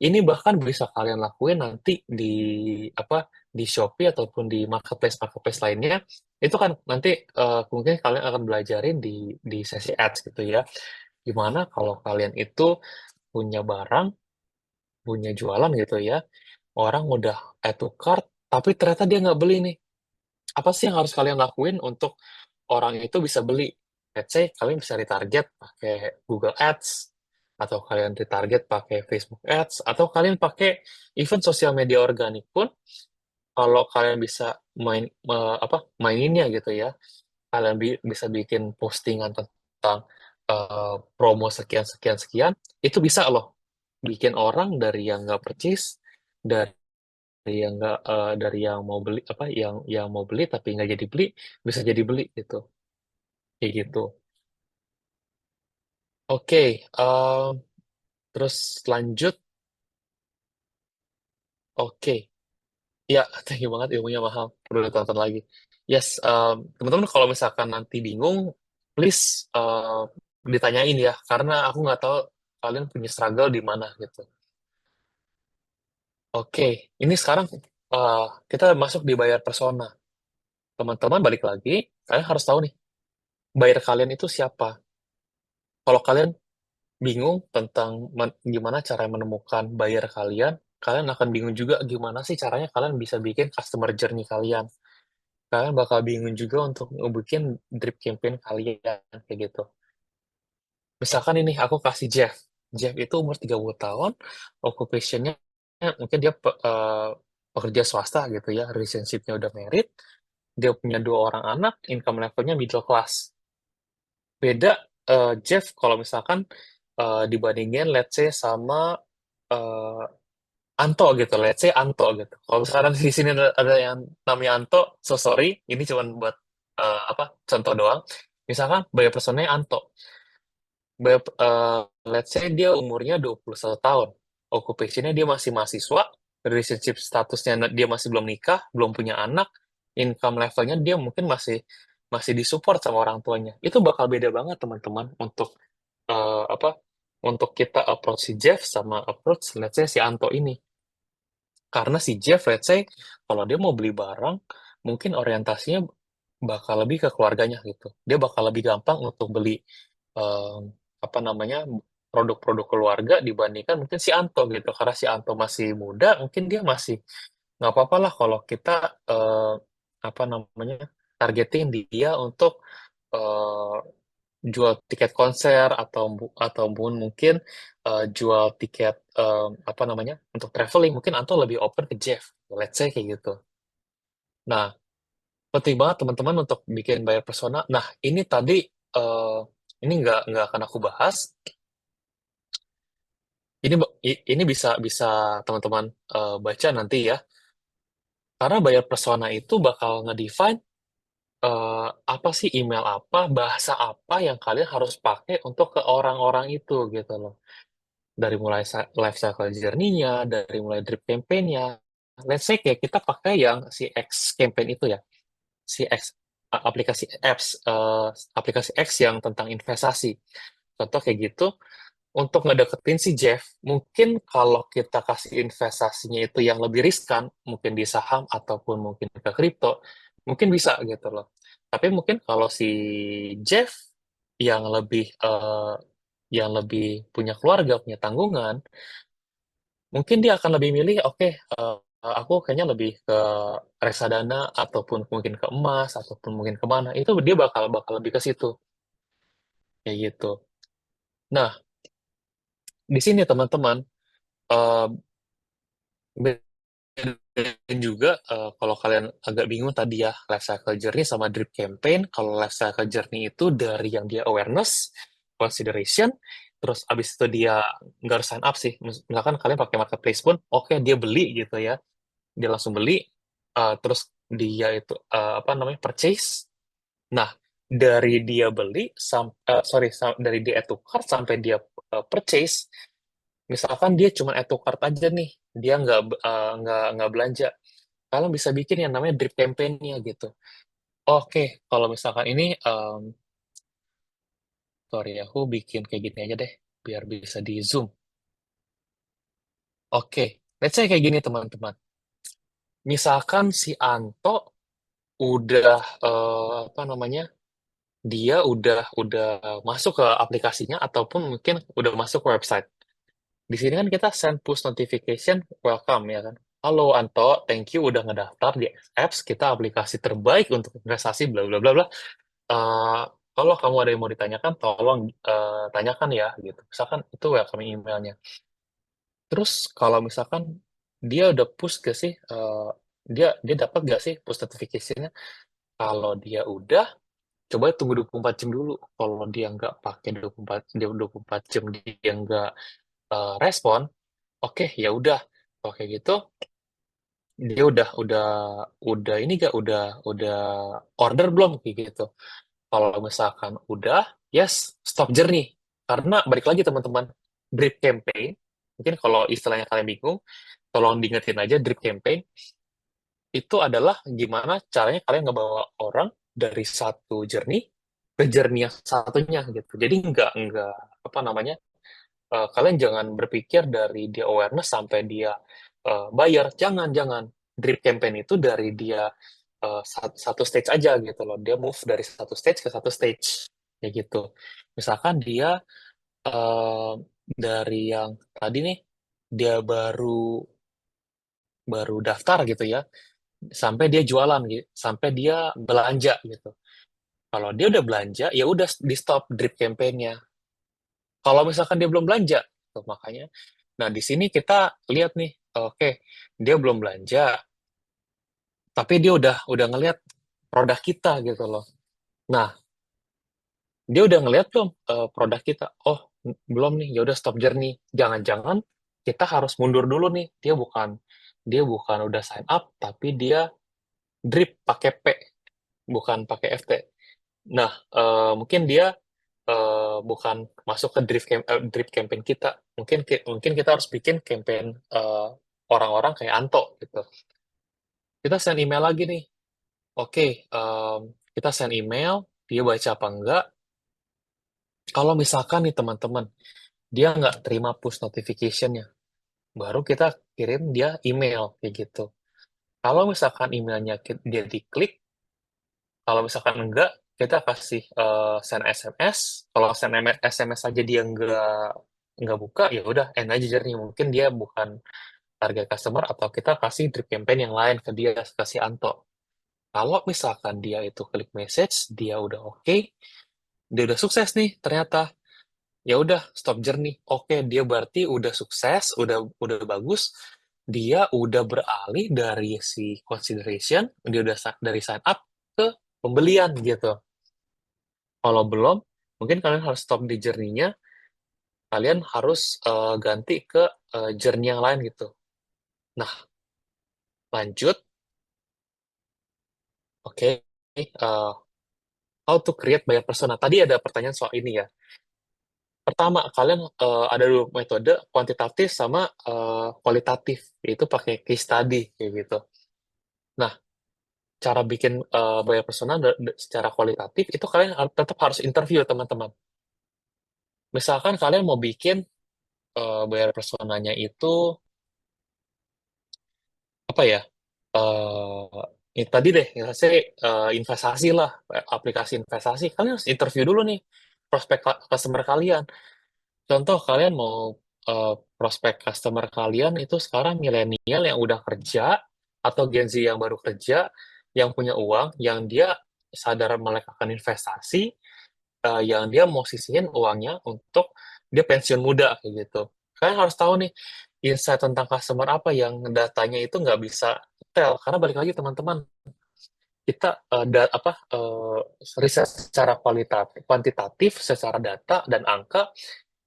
Speaker 1: ini bahkan bisa kalian lakuin nanti di apa di Shopee ataupun di marketplace lainnya. Itu kan nanti mungkin kalian akan belajarin di sesi ads gitu ya. Gimana kalau kalian itu punya barang, punya jualan gitu ya. Orang udah add to cart, tapi ternyata dia nggak beli nih. Apa sih yang harus kalian lakuin untuk orang itu bisa beli? Let's say kalian bisa retarget pakai Google Ads, atau kalian retarget pakai Facebook Ads, atau kalian pakai event sosial media organik pun, kalau kalian bisa maininnya gitu ya, kalian bisa bikin postingan tentang promo sekian sekian sekian, itu bisa loh bikin orang dari yang nggak purchase, dari yang nggak dari yang mau beli yang mau beli tapi nggak jadi beli, bisa jadi beli gitu, kayak gitu. Oke, terus lanjut. Oke, ya, thank you banget, ilmunya mahal, perlu ditonton lagi. Yes, teman-teman kalau misalkan nanti bingung, please ditanyain ya, karena aku nggak tahu kalian punya struggle di mana gitu. Oke, ini sekarang kita masuk di buyer persona. Teman-teman balik lagi, kalian harus tahu nih, buyer kalian itu siapa. Kalau kalian bingung tentang gimana cara menemukan buyer kalian, kalian akan bingung juga gimana sih caranya kalian bisa bikin customer journey kalian. Kalian bakal bingung juga untuk ngebikin drip campaign kalian, kayak gitu. Misalkan ini aku kasih Jeff. Jeff itu umur 30 tahun, occupation-nya mungkin dia pekerja swasta gitu ya, relationship-nya udah married, dia punya dua orang anak, income level-nya middle class. Beda Jeff kalau misalkan dibandingin let's say sama eh, Anto gitu, let's say Anto gitu. Kalau misalkan di sini ada yang namanya Anto, so sorry, ini cuma buat contoh doang. Misalkan buyer personanya Anto, let's say dia umurnya 21 tahun, occupation-nya dia masih mahasiswa, relationship statusnya dia masih belum nikah, belum punya anak, income levelnya dia mungkin masih masih disupport sama orang tuanya. Itu bakal beda banget teman-teman untuk apa untuk kita approach si Jeff sama approach let's say si Anto ini. Karena si Jeff, let's say, kalau dia mau beli barang, mungkin orientasinya bakal lebih ke keluarganya gitu. Dia bakal lebih gampang untuk beli em, apa namanya produk-produk keluarga dibandingkan mungkin si Anto gitu. Karena si Anto masih muda, mungkin dia masih nggak apa-apa lah kalau kita eh, apa namanya targeting dia untuk eh, jual tiket konser ataupun mungkin jual tiket apa namanya untuk traveling, mungkin Anto lebih open ke Jeff, let's say kayak gitu. Nah, penting banget teman-teman untuk bikin buyer persona. Nah, ini tadi eh, ini nggak akan aku bahas. Ini bisa bisa teman-teman baca nanti ya. Karena buyer persona itu bakal ngedefine apa sih email apa, bahasa apa yang kalian harus pakai untuk ke orang-orang itu gitu loh. dari mulai life cycle journey-nya, dari mulai drip campaign-nya. Let's say kayak kita pakai yang si X campaign itu ya, si X aplikasi apps, aplikasi X yang tentang investasi. Contoh kayak gitu, untuk ngedeketin si Jeff, mungkin kalau kita kasih investasinya itu yang lebih riskan, mungkin di saham ataupun mungkin ke kripto, mungkin bisa gitu loh. Tapi mungkin kalau si Jeff yang lebih punya keluarga, punya tanggungan, mungkin dia akan lebih milih, oke, aku kayaknya lebih ke reksadana ataupun mungkin ke emas ataupun mungkin kemana. Itu dia bakal bakal lebih ke situ, kayak gitu. Nah, di sini teman-teman, eh, dan juga kalau kalian agak bingung tadi ya, life cycle journey sama drip campaign. Kalau life cycle journey itu dari yang dia awareness, consideration, terus abis itu dia nggak harus sign up sih. Misalkan kalian pakai marketplace pun, oke dia beli gitu ya, dia langsung beli, terus dia itu apa namanya purchase. Nah, dari dia beli, sorry, dari dia add to cart sampai dia purchase, misalkan dia cuma add to cart aja nih, dia nggak belanja. Kalian bisa bikin yang namanya drip campaign-nya gitu. Oke, kalau misalkan ini, sorry, aku bikin kayak gini aja deh, biar bisa di zoom. Oke, let's say kayak gini teman-teman. Misalkan si Anto udah, apa namanya, dia udah masuk ke aplikasinya ataupun mungkin udah masuk ke website. Di sini kan kita send push notification welcome ya kan. Halo Anto, thank you udah ngedaftar di apps kita aplikasi terbaik untuk investasi bla bla bla bla. Eh, Kalau kamu ada yang mau ditanyakan, tolong tanyakan ya gitu. Misalkan itu welcome emailnya. Terus kalau misalkan dia udah push gak sih, dia dia dapat gak sih push notification-nya? Kalau dia udah, coba tunggu 24 jam dulu. Kalau dia nggak pakai 24 jam dia nggak respon, oke ya udah. Oke gitu, dia udah ini gak udah order belum kayak gitu. Kalau misalkan udah, yes, stop journey. Karena balik lagi teman-teman, drip campaign, mungkin kalau istilahnya kalian bingung, tolong diingetin aja drip campaign itu adalah gimana caranya kalian ngebawa orang dari satu journey ke journey yang satunya gitu. Jadi nggak apa namanya, kalian jangan berpikir dari dia awareness sampai dia bayar. Jangan drip campaign itu dari dia satu stage aja gitu loh. Dia move dari satu stage ke satu stage kayak gitu. Misalkan dia eh, dari yang tadi nih, dia baru baru daftar gitu ya, sampai dia jualan gitu, sampai dia belanja gitu. Kalau dia udah belanja, ya udah di stop drip campaign-nya. Kalau misalkan dia belum belanja, tuh makanya. Nah, di sini kita lihat nih, oke, dia belum belanja, tapi dia udah ngelihat produk kita gitu loh. Nah, dia udah ngelihat belum produk kita? Oh, belum nih. Ya udah stop journey. Jangan-jangan kita harus mundur dulu nih. Dia bukan udah sign up, tapi dia drip pakai P, bukan pakai FT. Nah, mungkin dia bukan masuk ke drip campaign kita. Mungkin kita harus bikin campaign orang-orang kayak Anto gitu. Kita send email lagi nih. Oke, kita send email, dia baca apa enggak. Kalau misalkan nih teman-teman, dia nggak terima push notification-nya, baru kita kirim dia email kayak gitu. Kalau misalkan emailnya dia diklik, kalau misalkan enggak, kita kasih send SMS. Kalau send SMS aja dia nggak buka, ya udah end aja journey. Mungkin dia bukan target customer atau kita kasih drip campaign yang lain ke dia, kasih Anto. Kalau misalkan dia itu klik message, dia udah oke, dia udah sukses nih ternyata. Ya udah stop journey. Oke, dia berarti udah sukses, udah bagus. Dia udah beralih dari si consideration, dia udah dari sign up ke pembelian gitu. Kalau belum, mungkin kalian harus stop di journey-nya, kalian harus ganti ke journey yang lain gitu. Nah, lanjut. Oke, how to create buyer persona. Tadi ada pertanyaan soal ini ya. Pertama, kalian ada dua metode, kuantitatif sama kualitatif, yaitu pakai case study kayak gitu. Nah, cara bikin buyer persona secara kualitatif itu kalian tetap harus interview teman-teman. Misalkan kalian mau bikin buyer personanya itu apa ya? Tadi deh, ya saya investasi lah, aplikasi investasi. Kalian harus interview dulu nih prospek customer kalian. Contoh kalian mau prospek customer kalian itu sekarang milenial yang udah kerja atau Gen Z yang baru kerja, yang punya uang, yang dia sadar melek akan investasi, yang dia mau sisihin uangnya untuk dia pensiun muda kayak gitu. Kalian harus tahu nih insight tentang customer apa yang datanya itu nggak bisa tell karena balik lagi teman-teman kita riset secara kualitatif, kuantitatif secara data dan angka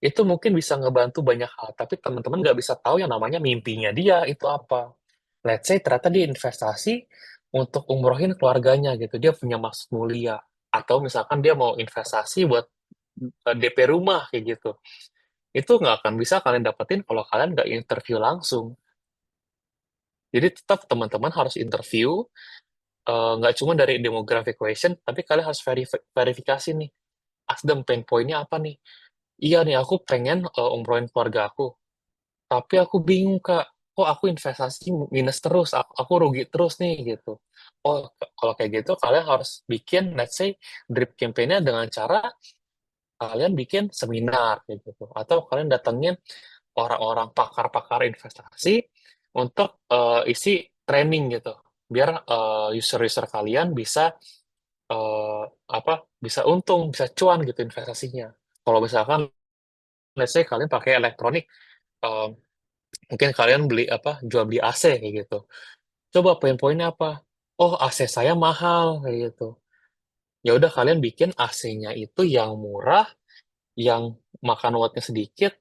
Speaker 1: itu mungkin bisa ngebantu banyak hal, tapi teman-teman nggak bisa tahu yang namanya mimpinya dia itu apa. Let's say ternyata dia investasi untuk umrohin keluarganya gitu, dia punya maksud mulia. Atau misalkan dia mau investasi buat DP rumah kayak gitu. Itu nggak akan bisa kalian dapetin kalau kalian nggak interview langsung. Jadi tetap teman-teman harus interview, nggak cuma dari demographic question, tapi kalian harus verifikasi nih. Ask them pain point-nya apa nih? Iya nih, aku pengen umrohin keluarga aku. Tapi aku bingung, Kak. Kok aku investasi minus terus, aku rugi terus nih, gitu. Oh, kalau kayak gitu, kalian harus bikin, let's say, drip campaign-nya dengan cara kalian bikin seminar, kayak gitu. Atau kalian datengin orang-orang pakar-pakar investasi untuk isi training, gitu. Biar user-user kalian bisa, eh, apa, bisa untung, bisa cuan, gitu, investasinya. Kalau misalkan, let's say, kalian pakai elektronik, eh, mungkin kalian beli apa jual beli AC kayak gitu. Coba poin-poinnya apa? Oh, AC saya mahal kayak gitu. Ya udah kalian bikin AC-nya itu yang murah, yang makan wattnya sedikit.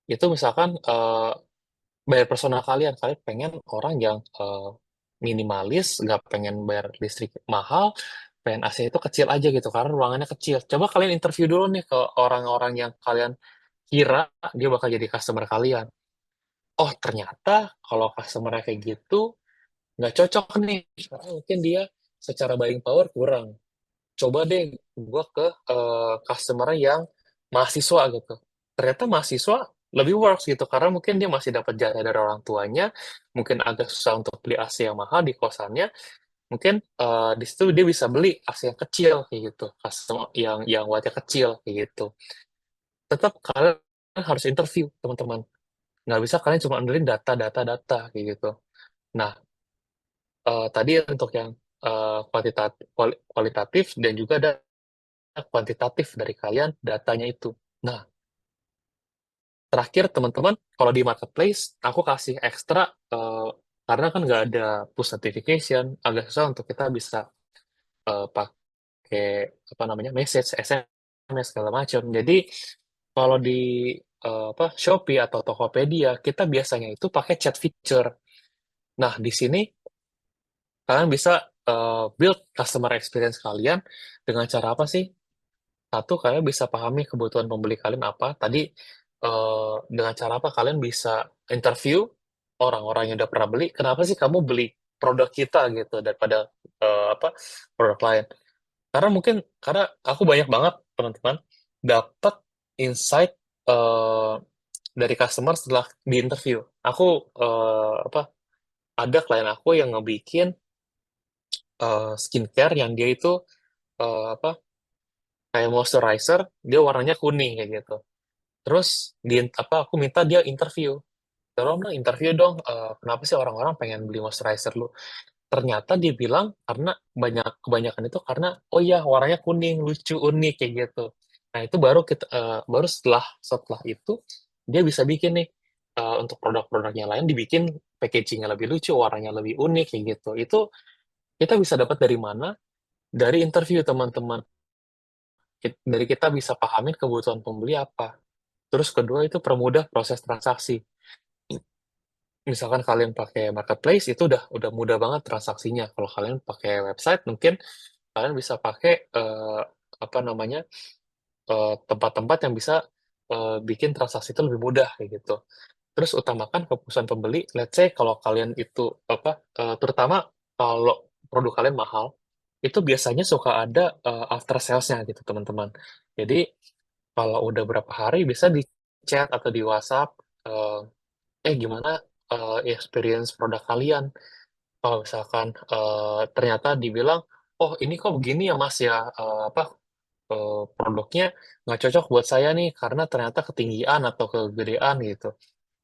Speaker 1: Itu misalkan bayar personal kalian. Kalian pengen orang yang minimalis, nggak pengen bayar listrik mahal, pengen AC itu kecil aja gitu karena ruangannya kecil. Coba kalian interview dulu nih ke orang-orang yang kalian kira dia bakal jadi customer kalian. Oh, ternyata kalau customer kayak gitu nggak cocok nih karena mungkin dia secara buying power kurang. Coba deh gue ke customer yang mahasiswa gitu. Ternyata mahasiswa lebih works gitu karena mungkin dia masih dapat jatah dari orang tuanya, mungkin agak susah untuk beli AC yang mahal di kosannya, mungkin di situ dia bisa beli AC yang kecil kayak gitu, customer yang wattnya kecil kayak gitu. Tetap kalian harus interview teman-teman, nggak bisa kalian cuma andelin data data data kayak gitu. Nah, tadi untuk yang kuantitatif, kualitatif dan juga ada kuantitatif dari kalian datanya itu. Nah, terakhir teman-teman, kalau di marketplace aku kasih ekstra karena kan nggak ada push notification, agak susah untuk kita bisa pakai apa namanya message, SMS segala macam. Jadi kalau di Shopee atau Tokopedia kita biasanya itu pakai chat feature. Nah, di sini kalian bisa build customer experience kalian dengan cara apa sih? Satu, kalian bisa pahami kebutuhan pembeli kalian apa. Tadi dengan cara apa kalian bisa interview orang-orang yang udah pernah beli. Kenapa sih kamu beli produk kita gitu daripada apa produk lain? Karena mungkin karena aku banyak banget teman-teman dapat insight eh, dari customer setelah di interview. Aku apa ada klien aku yang ngebikin skincare yang dia itu apa kayak moisturizer, dia warnanya kuning kayak gitu. Terus aku minta dia interview. Tolong dong interview dong, kenapa sih orang-orang pengen beli moisturizer lu? Ternyata dia bilang karena kebanyakan itu karena oh iya warnanya kuning, lucu, unik kayak gitu. Nah, itu baru baru setelah setelah itu dia bisa bikin nih untuk produk-produknya lain dibikin packagingnya lebih lucu, warnanya lebih unik kayak gitu. Itu kita bisa dapat dari mana? Dari interview teman-teman. Dari kita bisa pahamin kebutuhan pembeli apa. Terus kedua itu permudah proses transaksi. Misalkan kalian pakai marketplace itu udah mudah banget transaksinya. Kalau kalian pakai website mungkin kalian bisa pakai apa namanya tempat-tempat yang bisa bikin transaksi itu lebih mudah kayak gitu. Terus utamakan kepuasan pembeli. Let's say kalau kalian itu apa, terutama kalau produk kalian mahal, itu biasanya suka ada after sales-nya gitu teman-teman. Jadi kalau udah berapa hari bisa di chat atau di WhatsApp, eh gimana experience produk kalian? Kalau misalkan ternyata dibilang, oh ini kok begini ya Mas ya, apa, produknya nggak cocok buat saya nih karena ternyata ketinggian atau kegedean gitu.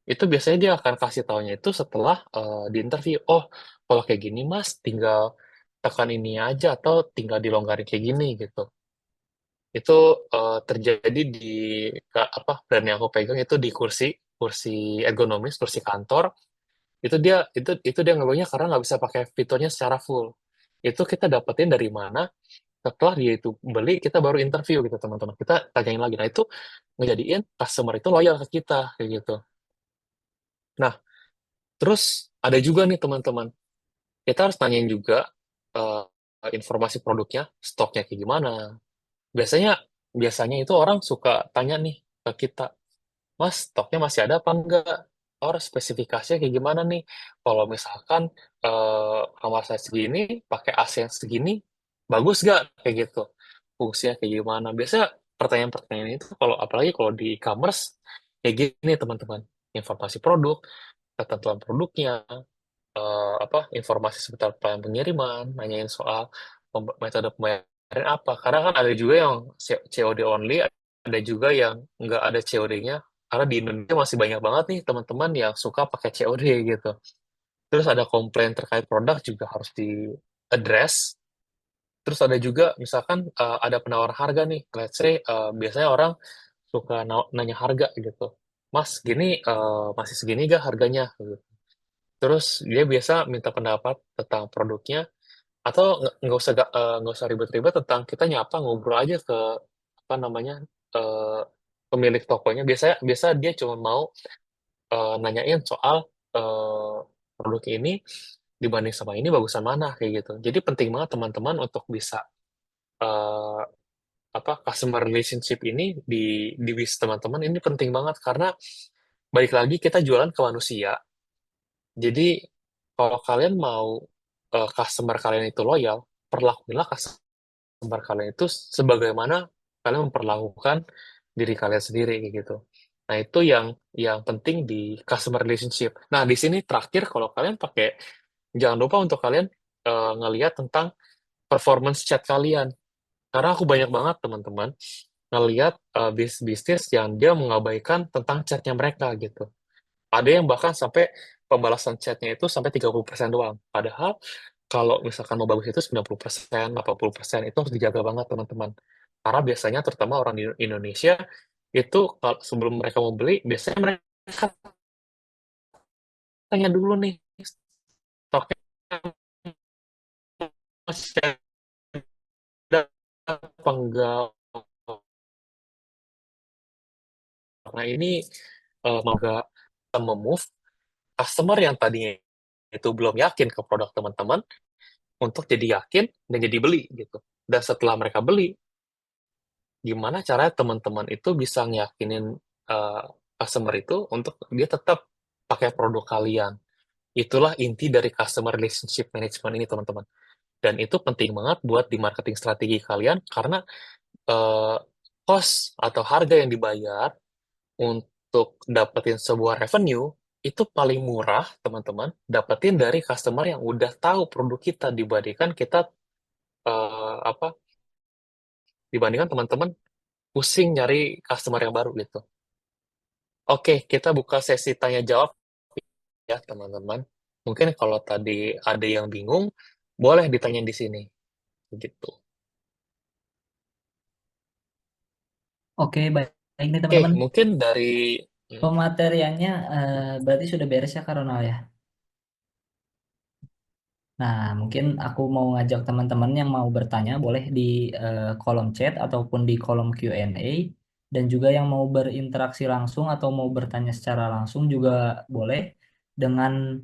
Speaker 1: Itu biasanya dia akan kasih taunya itu setelah di interview. Oh, kalau kayak gini Mas, tinggal tekan ini aja atau tinggal dilonggarin kayak gini gitu. Itu terjadi di apa, brand yang aku pegang itu di kursi kursi ergonomis, kursi kantor. Itu dia ngeluhnya karena nggak bisa pakai fiturnya secara full. Itu kita dapetin dari mana? Setelah dia itu beli, kita baru interview gitu teman-teman. Kita tanyain lagi. Nah itu ngejadiin customer itu loyal ke kita kayak gitu. Nah, terus ada juga nih teman-teman. Kita harus nanyain juga eh, informasi produknya, stoknya kayak gimana. Biasanya biasanya itu orang suka tanya nih ke kita, Mas, stoknya masih ada apa enggak? Or spesifikasinya kayak gimana nih? Kalau misalkan kamar saya segini, pakai AC yang segini, bagus nggak? Kayak gitu. Fungsinya kayak gimana? Biasanya pertanyaan-pertanyaan itu, kalau apalagi kalau di e-commerce, kayak gini teman-teman. Informasi produk, ketentuan produknya, apa, informasi seputar pelayanan pengiriman, nanyain soal metode pembayaran apa. Karena kan ada juga yang COD only, ada juga yang nggak ada COD-nya. Karena di Indonesia masih banyak banget nih teman-teman yang suka pakai COD gitu. Terus ada komplain terkait produk juga harus di address. Terus ada juga misalkan ada penawar harga nih. Let's say biasanya orang suka nanya harga gitu. Mas, gini masih segini gak harganya? Gitu. Terus dia biasa minta pendapat tentang produknya, atau nggak usah ribet-ribet, tentang kita nyapa ngobrol aja ke apa namanya, eh, pemilik tokonya. Biasa dia cuma mau nanyain soal eh, produk ini dibanding sama ini bagusan mana kayak gitu. Jadi penting banget teman-teman untuk bisa eh, apa, customer relationship ini di bis teman-teman ini penting banget karena balik lagi kita jualan ke manusia. Jadi kalau kalian mau customer kalian itu loyal, perlakukanlah customer kalian itu sebagaimana kalian memperlakukan diri kalian sendiri kayak gitu. Nah, itu yang penting di customer relationship. Nah, di sini terakhir kalau kalian pakai, jangan lupa untuk kalian ngelihat tentang performance chat kalian. Karena aku banyak banget teman-teman ngelihat bisnis yang dia mengabaikan tentang chatnya mereka gitu. Ada yang bahkan sampai pembalasan chatnya itu sampai 30% doang. Padahal kalau misalkan mau bagus itu 90%, 80% itu harus dijaga banget teman-teman. Karena biasanya terutama orang di Indonesia itu kalau sebelum mereka mau beli, biasanya mereka tanya dulu nih stoknya masih ada apa enggak. Karena ini agak memove customer yang tadinya itu belum yakin ke produk teman-teman untuk jadi yakin dan jadi beli gitu. Dan setelah mereka beli, gimana caranya teman-teman itu bisa ngeyakinin uh, customer itu untuk dia tetap pakai produk kalian. Itulah inti dari customer relationship management ini, teman-teman. Dan itu penting banget buat di marketing strategi kalian karena uh, cost atau harga yang dibayar untuk dapetin sebuah revenue itu paling murah, teman-teman, dapetin dari customer yang udah tahu produk kita dibandingkan kita apa, dibandingkan teman-teman pusing nyari customer yang baru gitu. Oke, kita buka sesi tanya jawab ya, teman-teman. Mungkin kalau tadi ada yang bingung, boleh ditanya di sini. Gitu.
Speaker 2: Oke, baik, baik nih
Speaker 1: Oke,
Speaker 2: teman-teman.
Speaker 1: mungkin dari hmm,
Speaker 2: Pemateriannya berarti sudah beres ya Kak Ronald ya. Nah, mungkin aku mau ngajak teman-teman yang mau bertanya boleh di kolom chat ataupun di kolom Q&A, dan juga yang mau berinteraksi langsung atau mau bertanya secara langsung juga boleh dengan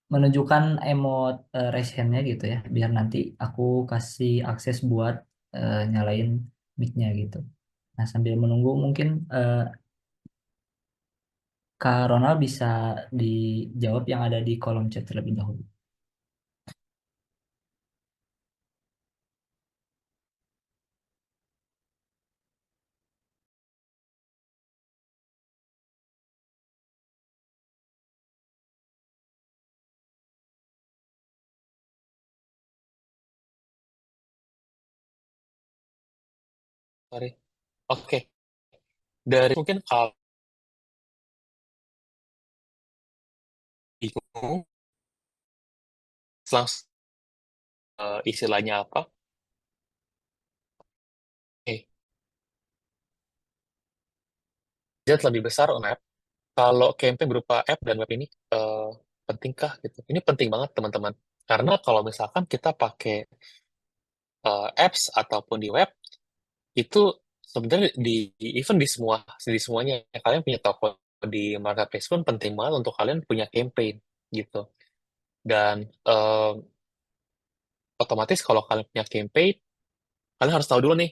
Speaker 2: menunjukkan emot raise hand-nya gitu ya, biar nanti aku kasih akses buat nyalain mic-nya gitu. Nah, sambil menunggu mungkin Kak Ronald bisa dijawab yang ada di kolom chat terlebih dahulu.
Speaker 1: Sorry. Oke, dari mungkin kalau bingung, langsung istilahnya apa? Eh, Budget lebih besar on app. Kalau campaign berupa app dan web ini pentingkah gitu? Ini penting banget teman-teman. Karena kalau misalkan kita pakai apps ataupun di web, itu sebenarnya even di semuanya kalian punya toko di marketplace pun penting banget untuk kalian punya campaign gitu. Dan otomatis kalau kalian punya campaign, kalian harus tahu dulu nih,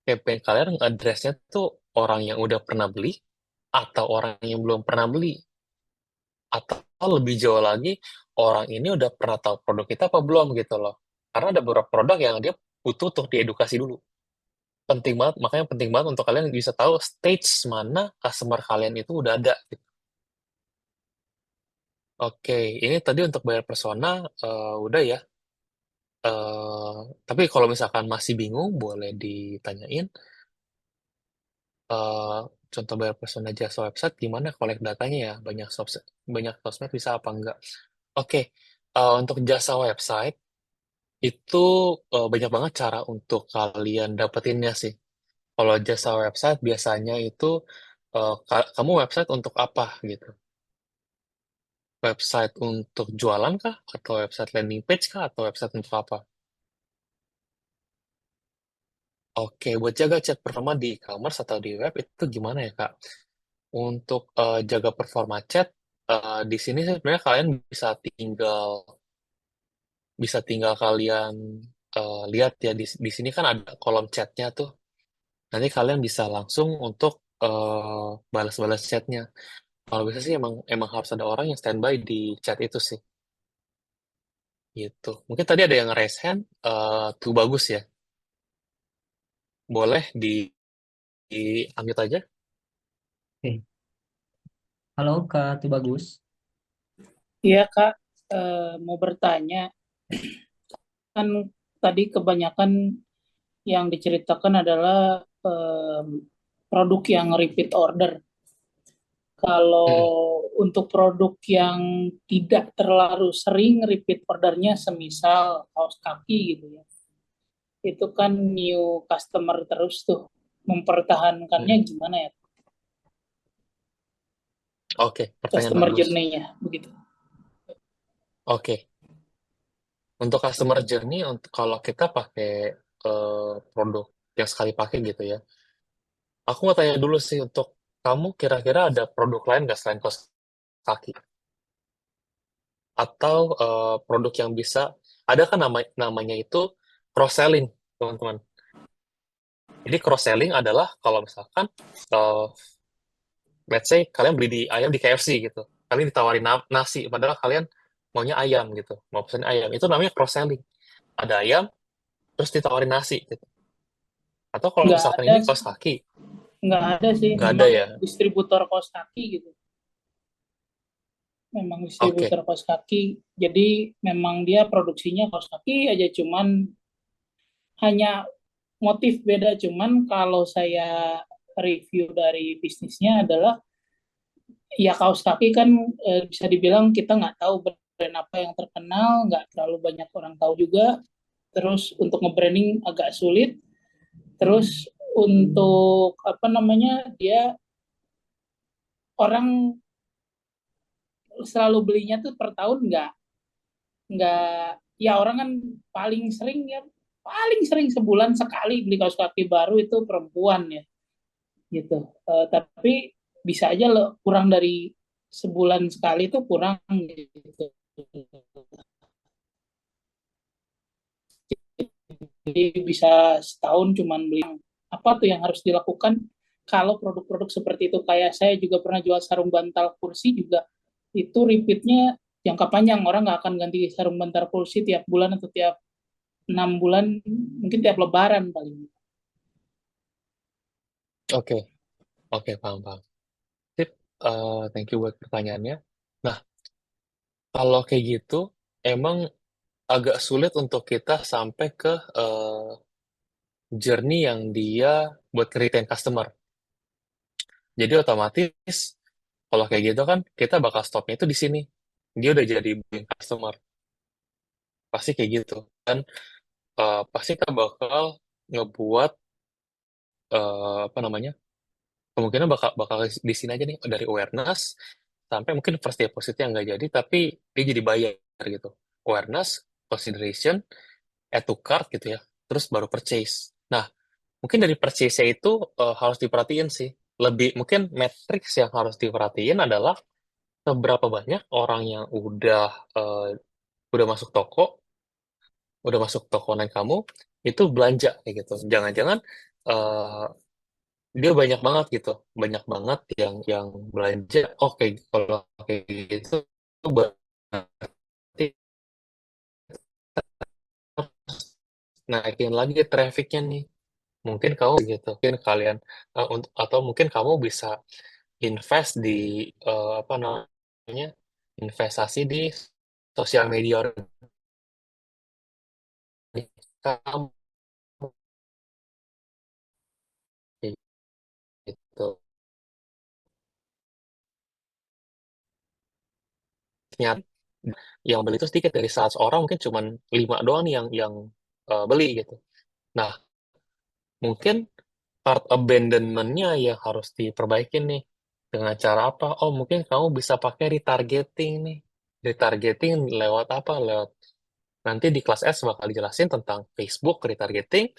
Speaker 1: campaign kalian address-nya tuh orang yang udah pernah beli atau orang yang belum pernah beli. Atau lebih jauh lagi, orang ini udah pernah tahu produk kita apa belum gitu loh. Karena ada beberapa produk yang dia butuh untuk diedukasi dulu. Penting banget, makanya penting banget untuk kalian bisa tahu stage mana customer kalian itu udah ada. Gitu. Oke, ini tadi untuk bayar persona, udah ya. Eh, tapi kalau misalkan masih bingung, boleh ditanyain. eh, Contoh bayar persona jasa website gimana collect datanya ya? Banyak sosmed bisa apa enggak? Oke, untuk jasa website, itu banyak banget cara untuk kalian dapetinnya sih. Kalau jasa website biasanya itu kamu website untuk apa gitu? Website untuk jualan kah? Atau website landing page kah? Atau website untuk apa? Oke, buat jaga chat performa di e-commerce atau di web itu gimana ya Kak? Untuk jaga performa chat, di sini sebenarnya kalian bisa tinggal kalian lihat ya di sini kan ada kolom chatnya tuh. Nanti kalian bisa langsung untuk balas-balas chatnya. Kalau bisa sih emang emang harus ada orang yang standby di chat itu sih, gitu. Mungkin tadi ada yang raise hand, tuh bagus ya. Boleh di aja.
Speaker 2: Oke. Halo Kak Tubagus.
Speaker 3: Iya Kak, mau bertanya, kan tadi kebanyakan yang diceritakan adalah produk yang repeat order. Kalau
Speaker 1: Mm-mm.
Speaker 3: untuk produk yang tidak terlalu sering repeat ordernya, semisal kaos kaki gitu ya, itu kan new customer terus tuh, mempertahankannya
Speaker 1: Mm-mm.
Speaker 3: gimana ya,
Speaker 1: Oke, pertanyaan
Speaker 3: customer
Speaker 1: bagus.
Speaker 3: journey-nya begitu.
Speaker 1: Oke, untuk customer journey, untuk kalau kita pakai produk yang sekali pakai gitu ya, aku mau tanya dulu sih untuk kamu kira-kira ada produk lain nggak selain kaos kaki? Atau produk yang bisa, ada kan namanya itu cross-selling, teman-teman. Jadi cross-selling adalah kalau misalkan, eh, let's say kalian beli ayam di KFC gitu, kalian ditawarin nasi, padahal kalian maunya ayam gitu, mau pesen ayam, itu namanya cross-selling. Ada ayam, terus ditawarin nasi gitu. Atau kalau
Speaker 3: Nggak
Speaker 1: misalkan
Speaker 3: ada,
Speaker 1: ini kaos kaki,
Speaker 3: nggak ada sih,
Speaker 1: nggak ada
Speaker 3: memang
Speaker 1: ya?
Speaker 3: distributor kaos kaki gitu. Memang
Speaker 1: Oke,
Speaker 3: distributor kaos kaki. Jadi memang dia produksinya kaos kaki aja, cuman hanya motif beda. Cuman kalau saya review dari bisnisnya adalah ya kaos kaki kan, bisa dibilang kita nggak tahu brand apa yang terkenal, nggak terlalu banyak orang tahu juga. Terus untuk nge-branding agak sulit. Terus untuk apa namanya, dia orang selalu belinya tuh per tahun nggak, ya orang kan paling sering sebulan sekali beli kaos kaki baru itu perempuan ya gitu. Tapi bisa aja lo kurang dari sebulan sekali itu kurang gitu, jadi bisa setahun cuman beli. apa tuh yang harus dilakukan kalau produk-produk seperti itu. Kayak saya juga pernah jual sarung bantal kursi juga, itu repeatnya jangka panjang, orang nggak akan ganti sarung bantal kursi tiap bulan atau tiap 6 bulan, mungkin tiap lebaran paling.
Speaker 1: Oke, oke, paham, paham. Sip, thank you buat pertanyaannya. Nah, kalau kayak gitu, emang agak sulit untuk kita sampai ke journey yang dia buat retain customer. Jadi otomatis kalau kayak gitu kan kita bakal stopnya itu di sini. Dia udah jadi booking customer, pasti kayak gitu. Dan pasti kita bakal ngebuat apa namanya? Kemungkinan bakal bakal di sini aja nih dari awareness sampai mungkin first depositnya nggak jadi tapi dia jadi bayar gitu. Awareness, consideration, add to cart gitu ya. Terus baru purchase. Nah, mungkin dari purchase-nya itu harus diperhatiin sih. Lebih mungkin matrix yang harus diperhatiin adalah seberapa banyak orang yang eh, udah masuk toko, udah masuk toko online kamu itu belanja kayak gitu. Jangan-jangan eh, dia banyak banget gitu, banyak banget yang belanja. Oke, kalau kayak gitu berarti naikin lagi trafficnya nih. Mungkin kamu gitu, mungkin kalian atau mungkin kamu bisa invest di apa namanya investasi di sosial media kamu kayak gitu. Ternyata yang beli itu sedikit dari 100 orang mungkin cuma 5 doang nih yang beli gitu. Nah, mungkin cart abandonment-nya yang harus diperbaikin nih. Dengan cara apa? Oh, mungkin kamu bisa pakai retargeting nih. Retargeting lewat apa? Lewat nanti di kelas S bakal dijelasin tentang Facebook retargeting,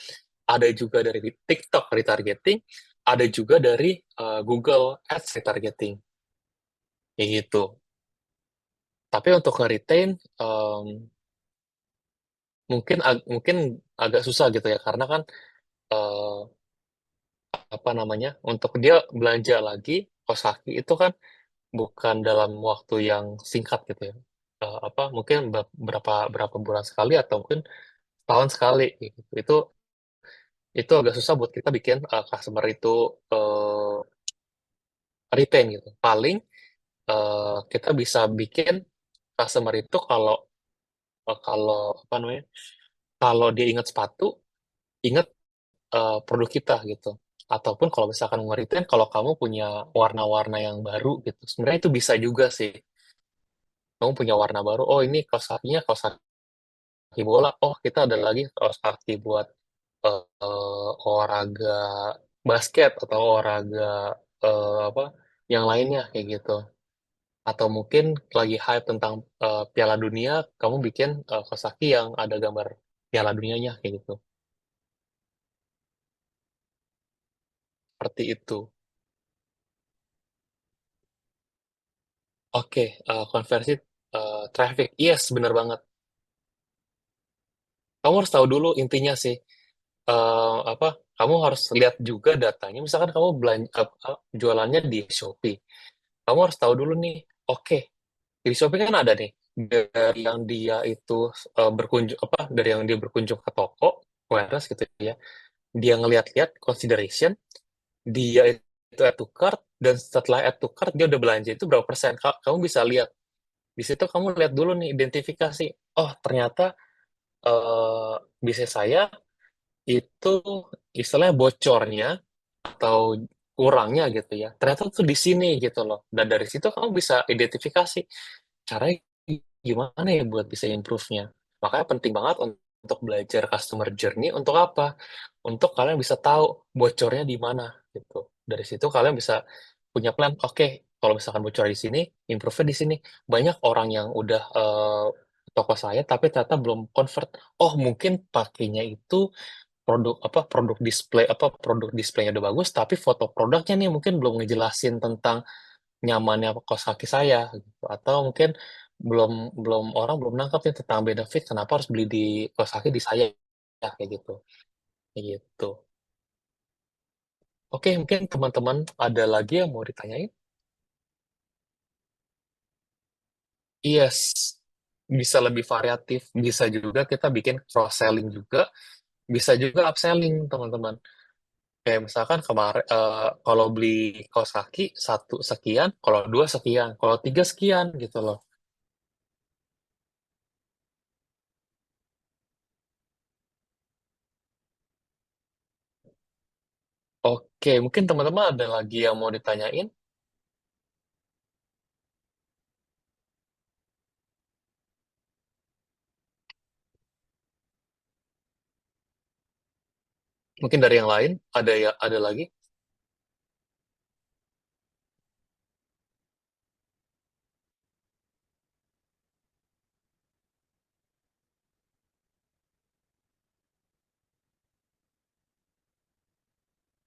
Speaker 1: ada juga dari TikTok retargeting, ada juga dari Google Ads retargeting. Kayak gitu. Tapi untuk nge-retain mungkin agak susah gitu ya karena kan eh, apa namanya untuk dia belanja lagi kaos kaki itu kan bukan dalam waktu yang singkat gitu ya. Apa mungkin berapa berapa bulan sekali atau mungkin tahun sekali gitu. Itu agak susah buat kita bikin customer itu eh, retain gitu. Paling kita bisa bikin customer itu kalau apa namanya kalau dia ingat sepatu, ingat produk kita gitu. Ataupun kalau misalkan nge-retain, kalau kamu punya warna-warna yang baru gitu, sebenarnya itu bisa juga sih. Kamu punya warna baru, oh ini kaos kakinya kaos kaki bola, oh kita ada lagi kaos kaki buat olahraga basket atau olahraga apa yang lainnya kayak gitu. Atau mungkin lagi hype tentang Piala Dunia, kamu bikin kaos kaki yang ada gambar Piala Dunianya kayak gitu. Seperti itu. Oke, konversi traffic. Yes, benar banget. Kamu harus tahu dulu intinya sih. Apa? Kamu harus lihat juga datanya. Misalkan kamu belanja jualannya di Shopee. Kamu harus tahu dulu nih. Oke, di Shopee kan ada nih dari yang dia itu berkunjung apa? Dari yang dia berkunjung ke toko, awareness gitu ya. Dia ngeliat-liat consideration, dia itu add to cart dan setelah add to cart dia udah belanja itu berapa persen. Kamu bisa lihat di situ kamu lihat dulu nih identifikasi. Oh, ternyata eh, bisnis saya itu istilahnya bocornya atau kurangnya gitu ya. Ternyata tuh di sini gitu loh. Dan dari situ kamu bisa identifikasi caranya gimana ya buat bisa improve-nya. Makanya penting banget untuk belajar customer journey untuk apa? Untuk kalian bisa tahu bocornya di mana gitu. Dari situ kalian bisa punya plan. Oke, kalau misalkan bocor di sini, improve di sini. Banyak orang yang udah toko saya tapi ternyata belum convert. Oh, mungkin pakainya itu produk displaynya udah bagus tapi foto produknya nih mungkin belum ngejelasin tentang nyamannya kaos kaki saya gitu. Atau mungkin belum belum orang belum nangkep nih tentang benefit kenapa harus beli di kaos kaki di saya ya, kayak gitu kayak gitu. Oke, mungkin teman-teman ada lagi yang mau ditanyain? Yes, bisa lebih variatif, bisa juga kita bikin cross-selling juga, bisa juga upselling, teman-teman. Kayak misalkan kemarin, kalau beli kaos kaki, satu sekian, kalau dua sekian, kalau tiga sekian, gitu loh. Oke, mungkin teman-teman ada lagi yang mau ditanyain? Mungkin dari yang lain, ada lagi?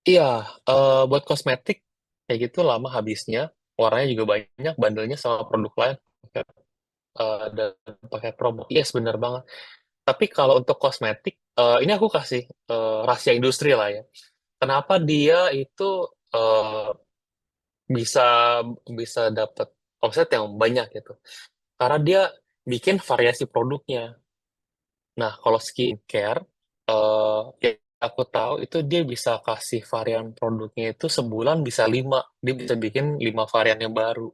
Speaker 1: Iya, buat kosmetik, kayak gitu lama habisnya, warnanya juga banyak, bandelnya sama produk lain, dan pakai promo. Yes, bener banget. Tapi kalau untuk kosmetik, ini aku kasih rahasia industri lah ya. Kenapa dia itu eh, bisa bisa dapat omset yang banyak gitu? Karena dia bikin variasi produknya. Nah, kalau skincare, yang aku tahu itu dia bisa kasih varian produknya itu sebulan bisa 5. Dia bisa bikin 5 varian yang baru.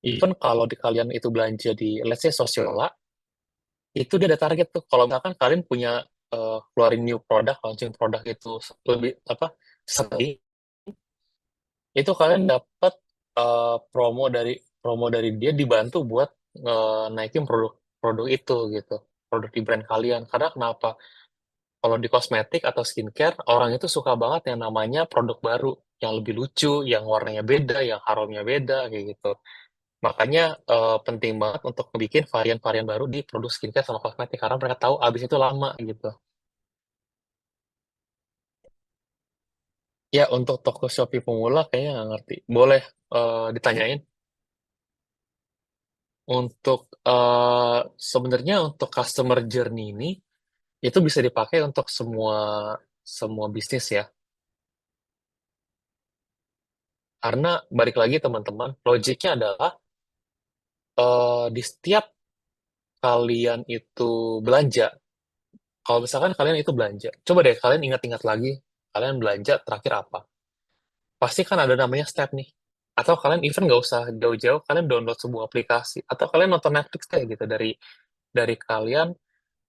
Speaker 1: Even kalau di kalian itu belanja di, let's say, Sosiola, itu dia ada target tuh. Kalau misalkan kalian punya keluarin new product, launching produk itu lebih apa sering, itu kalian dapat promo dari dia dibantu buat naikin produk itu gitu, produk di brand kalian. Karena kenapa? Kalau di kosmetik atau skincare, orang itu suka banget yang namanya produk baru, yang lebih lucu, yang warnanya beda, yang aromanya beda, kayak gitu. Makanya penting banget untuk bikin varian-varian baru di produk skincare sama kosmetik, karena mereka tahu abis itu lama gitu. Ya, untuk toko Shopee pemula kayaknya nggak ngerti. Boleh ditanyain? Untuk sebenarnya untuk customer journey ini, itu bisa dipakai untuk semua semua bisnis ya. Karena balik lagi teman-teman, logiknya adalah di setiap kalian itu belanja, kalau misalkan kalian itu belanja, coba deh kalian ingat-ingat lagi, kalian belanja terakhir apa? Pasti kan ada namanya step nih. Atau kalian even nggak usah jauh-jauh, kalian download sebuah aplikasi. Atau kalian nonton Netflix kayak gitu. Dari kalian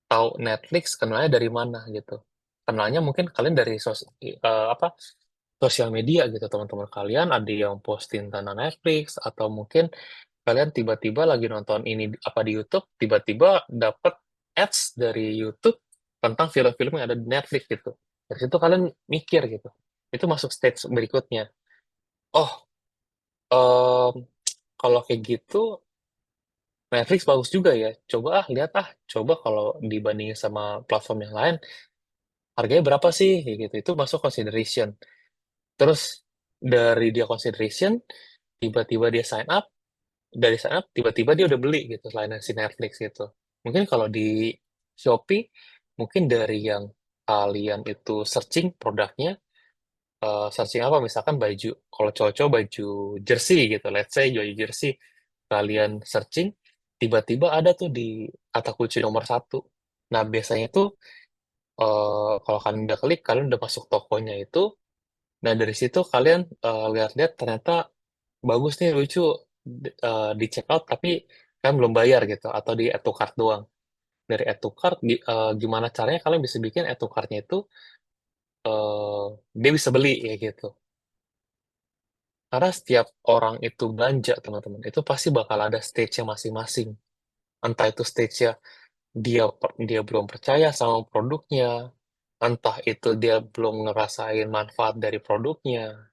Speaker 1: tahu Netflix, kenalnya dari mana gitu. Kenalnya mungkin kalian dari apa sosial media gitu, teman-teman kalian ada yang posting tentang Netflix, atau mungkin kalian tiba-tiba lagi nonton ini apa di YouTube, tiba-tiba dapet ads dari YouTube tentang film-film yang ada di Netflix gitu. Dari situ kalian mikir gitu. Itu masuk stage berikutnya. Oh, em, kalau kayak gitu Netflix bagus juga ya. Coba lihat coba kalau dibandingin sama platform yang lain, harganya berapa sih? Kayak gitu. Itu masuk consideration. Terus dari dia consideration, tiba-tiba dia sign up, dari sign up tiba-tiba dia udah beli gitu selain si Netflix gitu. Mungkin kalau di Shopee, mungkin dari yang kalian itu searching produknya, searching apa misalkan baju, kalau cowok-cowok baju jersey gitu, let's say baju jersey, kalian searching, tiba-tiba ada tuh di kata kunci nomor satu. Nah, biasanya tuh kalau kalian udah klik, kalian udah masuk tokonya itu. Nah, dari situ kalian lihat-lihat ternyata bagus nih, lucu, di check out, tapi kan belum bayar gitu, atau di add to cart doang. Dari add to cart, gimana caranya kalian bisa bikin add to cart-nya itu eh, dia bisa beli ya gitu. Karena setiap orang itu belanja, teman-teman, itu pasti bakal ada stage-nya masing-masing. Entah itu stage-nya dia belum percaya sama produknya, entah itu dia belum ngerasain manfaat dari produknya,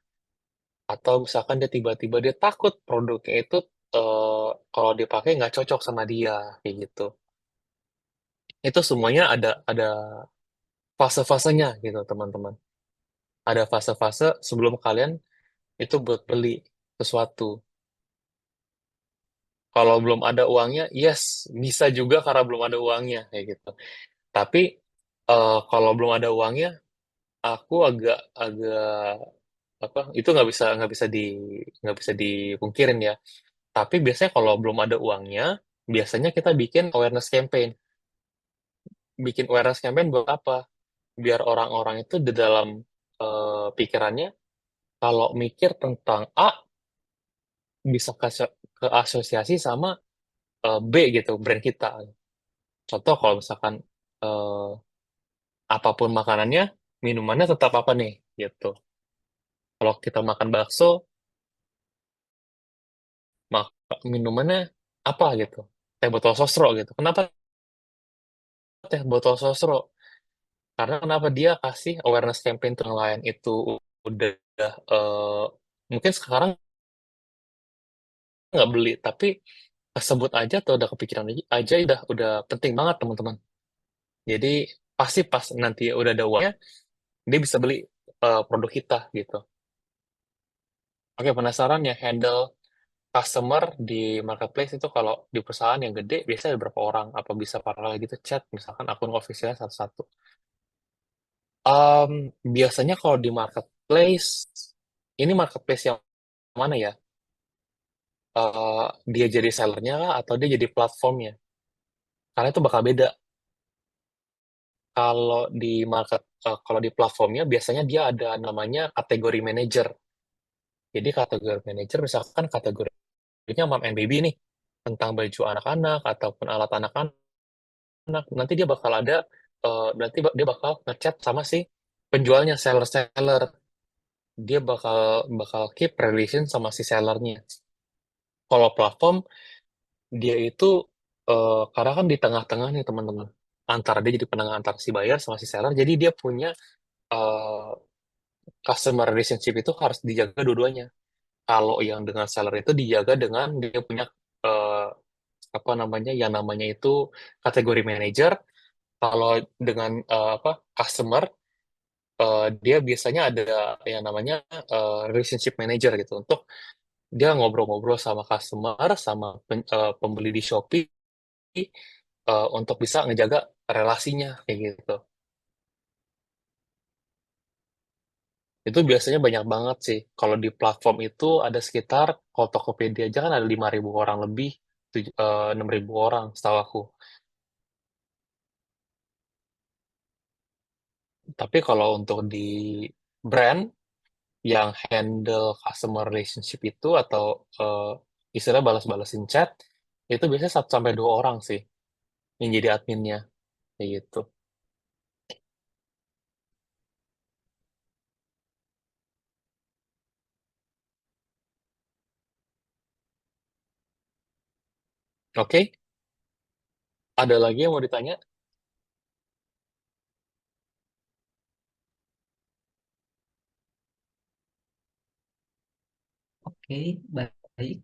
Speaker 1: atau misalkan dia tiba-tiba dia takut produknya itu kalau dipakai nggak cocok sama dia, kayak gitu. Itu semuanya ada fase-fasenya gitu, teman-teman. Ada fase-fase sebelum kalian itu buat beli sesuatu. Kalau belum ada uangnya, yes, bisa juga karena belum ada uangnya kayak gitu. Tapi kalau belum ada uangnya, aku agak agak apa itu nggak bisa dipungkirin ya. Tapi biasanya kalau belum ada uangnya, biasanya kita bikin awareness campaign. Bikin awareness campaign buat apa? Biar orang-orang itu di dalam pikirannya kalau mikir tentang A bisa ke asosiasi sama B gitu, brand kita. Contoh kalau misalkan eh, apapun makanannya, minumannya tetap apa nih gitu. Kalau kita makan bakso, maka minumannya apa gitu. Teh botol sosro gitu. Kenapa teh botol sosro? Karena kenapa dia kasih awareness campaign ke yang lain itu udah mungkin sekarang nggak beli, tapi kesebut aja atau udah kepikiran aja udah penting banget teman-teman. Jadi pasti pas nanti udah ada uangnya, dia bisa beli produk kita gitu. Oke, penasaran ya handle customer di marketplace itu kalau di perusahaan yang gede biasanya ada berapa orang? Apa bisa paralel gitu chat misalkan akun officialnya satu-satu? Biasanya kalau di marketplace, ini marketplace yang mana ya? Dia jadi sellernya lah atau dia jadi platformnya? Karena itu bakal beda. Kalau di kalau di platformnya biasanya dia ada namanya kategori manager. Jadi kategori manager misalkan kategorinya mom and baby nih tentang baju anak-anak ataupun alat anak-anak. Nanti dia bakal ada nanti dia bakal ngechat sama si penjualnya seller-seller. Dia bakal bakal keep relation sama si sellernya. Kalau platform dia itu karena kan di tengah-tengah nih teman-teman antara dia jadi penengah antara si buyer sama si seller jadi dia punya eh, customer relationship itu harus dijaga dua-duanya. Kalau yang dengan seller itu dijaga dengan dia punya eh, apa namanya, yang namanya itu kategori manager. Kalau dengan apa customer, dia biasanya ada yang namanya relationship manager gitu untuk dia ngobrol-ngobrol sama customer, sama pembeli di Shopee untuk bisa ngejaga relasinya kayak gitu. Itu biasanya banyak banget sih. Kalau di platform itu ada sekitar, kalau Tokopedia aja kan ada 5.000 orang lebih, 6.000 orang setahu aku. Tapi kalau untuk di brand yang handle customer relationship itu atau istilah balas-balasin chat, itu biasanya 1 sampai 2 orang sih yang jadi adminnya. Kayak gitu. Oke, ada lagi yang mau ditanya?
Speaker 2: Oke, baik.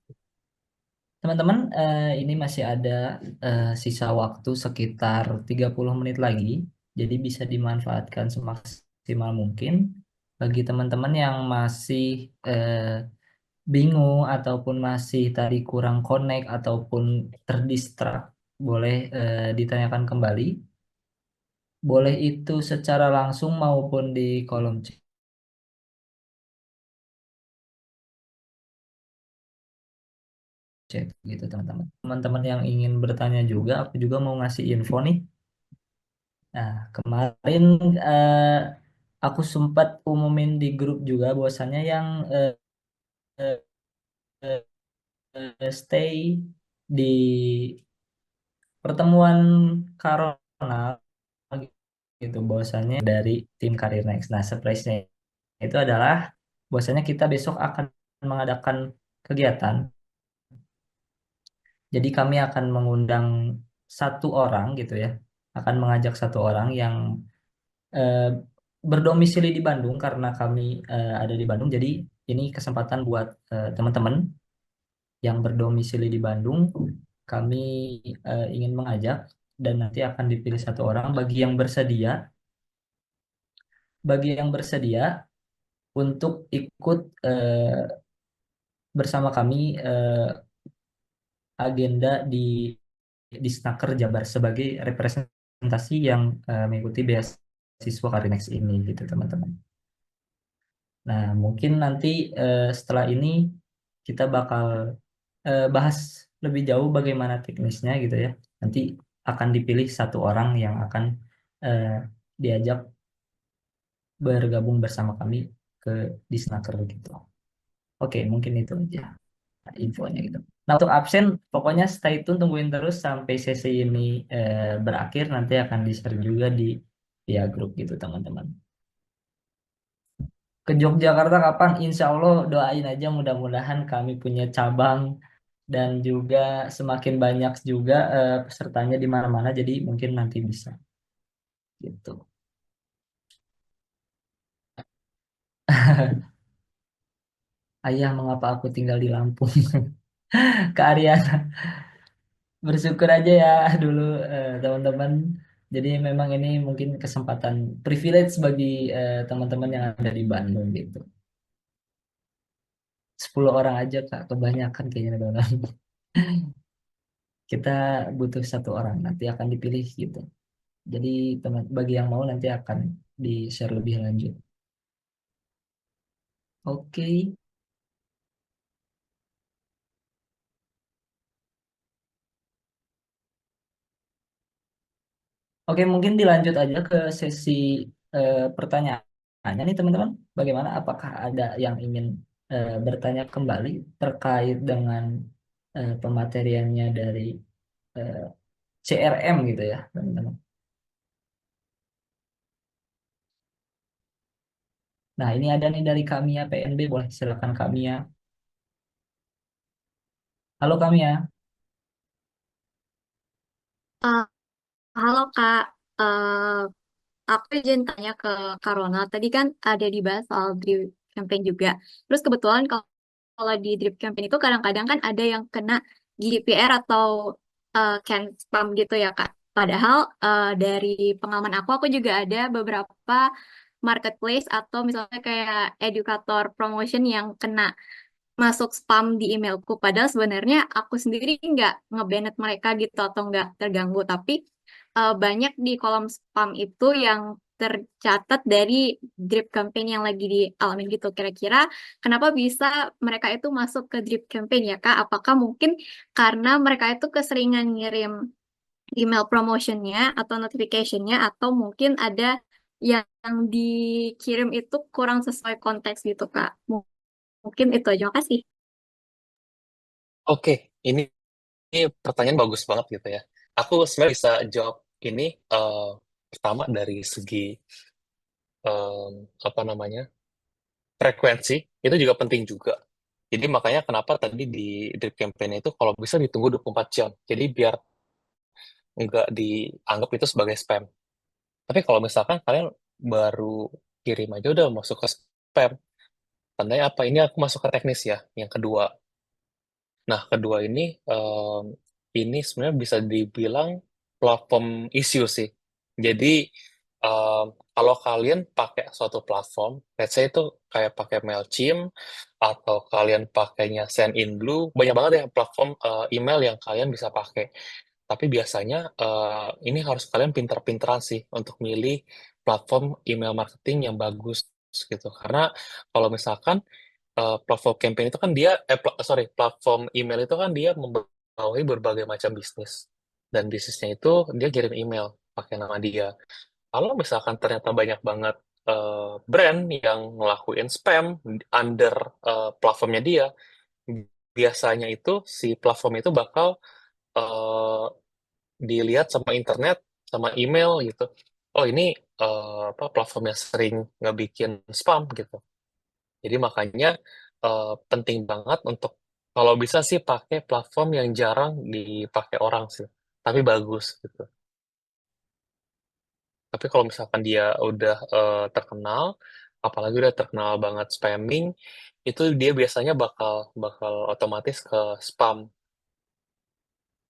Speaker 2: Teman-teman, ini masih ada sisa waktu sekitar 30 menit lagi, jadi bisa dimanfaatkan semaksimal mungkin. Bagi teman-teman yang masih eh, bingung ataupun masih tadi kurang connect ataupun terdistrak, boleh ditanyakan kembali. Boleh itu secara langsung maupun di kolom chat gitu teman-teman. Teman-teman yang ingin bertanya juga, aku juga mau ngasih info nih. Nah, kemarin aku sempat umumin di grup juga bahwasannya yang eh, stay di pertemuan Karona gitu bahwasannya dari tim Karir Next. Nah, surprise-nya itu adalah bahwasannya kita besok akan mengadakan kegiatan. Jadi kami akan mengundang satu orang gitu ya, akan mengajak satu orang yang eh, berdomisili di Bandung karena kami ada di Bandung. Jadi ini kesempatan buat teman-teman yang berdomisili di Bandung. Kami ingin mengajak dan nanti akan dipilih satu orang bagi yang bersedia untuk ikut bersama kami agenda di Snaker Jabar sebagai representasi yang mengikuti BS beasiswa Karinex ini gitu teman-teman. Nah, mungkin nanti setelah ini kita bakal bahas lebih jauh bagaimana teknisnya gitu ya. Nanti akan dipilih satu orang yang akan eh, diajak bergabung bersama kami ke Disnaker gitu. Oke, mungkin itu aja infonya gitu. Nah, untuk absen, pokoknya stay tune, tungguin terus sampai sesi ini berakhir. Nanti akan di-share juga di via grup gitu, teman-teman. Ke Yogyakarta kapan? Insya Allah doain aja mudah-mudahan kami punya cabang dan juga semakin banyak juga pesertanya di mana-mana. Jadi mungkin nanti bisa gitu. Ayah, mengapa aku tinggal di Lampung? Ke Ariana. Bersyukur aja ya dulu teman-teman. Jadi memang ini mungkin kesempatan privilege bagi teman-teman yang ada di Bandung gitu. 10 orang aja Kak, kebanyakan kayaknya teman-teman. Kita butuh satu orang nanti akan dipilih gitu. Jadi teman bagi yang mau nanti akan di-share lebih lanjut. Oke. Oke, mungkin dilanjut aja ke sesi pertanyaannya nih teman-teman. Bagaimana? Apakah ada yang ingin bertanya kembali terkait dengan pemateriannya dari eh, CRM gitu ya, teman-teman. Nah, ini ada nih dari Kamia PNB, boleh silakan Kamia. Halo Kamia.
Speaker 4: Eh, Halo Kak, Eh, aku izin tanya ke Kak Ronald. Tadi kan ada dibahas soal drip campaign juga. Terus kebetulan kalau di drip campaign itu kadang-kadang kan ada yang kena GDPR atau can spam gitu ya Kak. Padahal dari pengalaman aku juga ada beberapa marketplace atau misalnya kayak edukator promotion yang kena masuk spam di emailku. Padahal sebenarnya aku sendiri nggak ngebanet mereka gitu atau nggak terganggu. Tapi banyak di kolom spam itu yang tercatat dari drip campaign yang lagi dialami gitu. Kira-kira kenapa bisa mereka itu masuk ke drip campaign ya Kak? Apakah mungkin karena mereka itu keseringan ngirim email promotionnya atau notificationnya atau mungkin ada yang dikirim itu kurang sesuai konteks gitu Kak? Mungkin itu aja. Makasih.
Speaker 1: Oke, ini pertanyaan bagus banget gitu ya. Aku sebenarnya bisa jawab ini pertama dari segi apa namanya frekuensi itu juga penting juga. Jadi makanya kenapa tadi di drip campaign itu kalau bisa ditunggu 24 jam. Jadi biar nggak dianggap itu sebagai spam. Tapi kalau misalkan kalian baru kirim aja udah masuk ke spam, tandanya apa? Ini aku masuk ke teknis ya, yang kedua. Nah, kedua ini sebenarnya bisa dibilang platform issue sih. Jadi, em, kalau kalian pakai suatu platform, let's say itu kayak pakai Mailchimp, atau kalian pakainya Sendinblue, banyak banget ya platform email yang kalian bisa pakai. Tapi biasanya ini harus kalian pinter-pinteran sih untuk milih platform email marketing yang bagus gitu. Karena kalau misalkan platform campaign itu kan dia sorry, platform email itu kan dia membawahi berbagai macam bisnis, dan bisnisnya itu dia kirim email pakai nama dia. Kalau misalkan ternyata banyak banget brand yang ngelakuin spam under platformnya dia, biasanya itu si platform itu bakal eh, dilihat sama internet, sama email gitu. Oh ini apa platform yang sering ngebikin spam gitu. Jadi makanya penting banget untuk kalau bisa sih pakai platform yang jarang dipakai orang sih, tapi bagus gitu. Tapi kalau misalkan dia udah terkenal, apalagi udah terkenal banget spamming, itu dia biasanya bakal bakal otomatis ke spam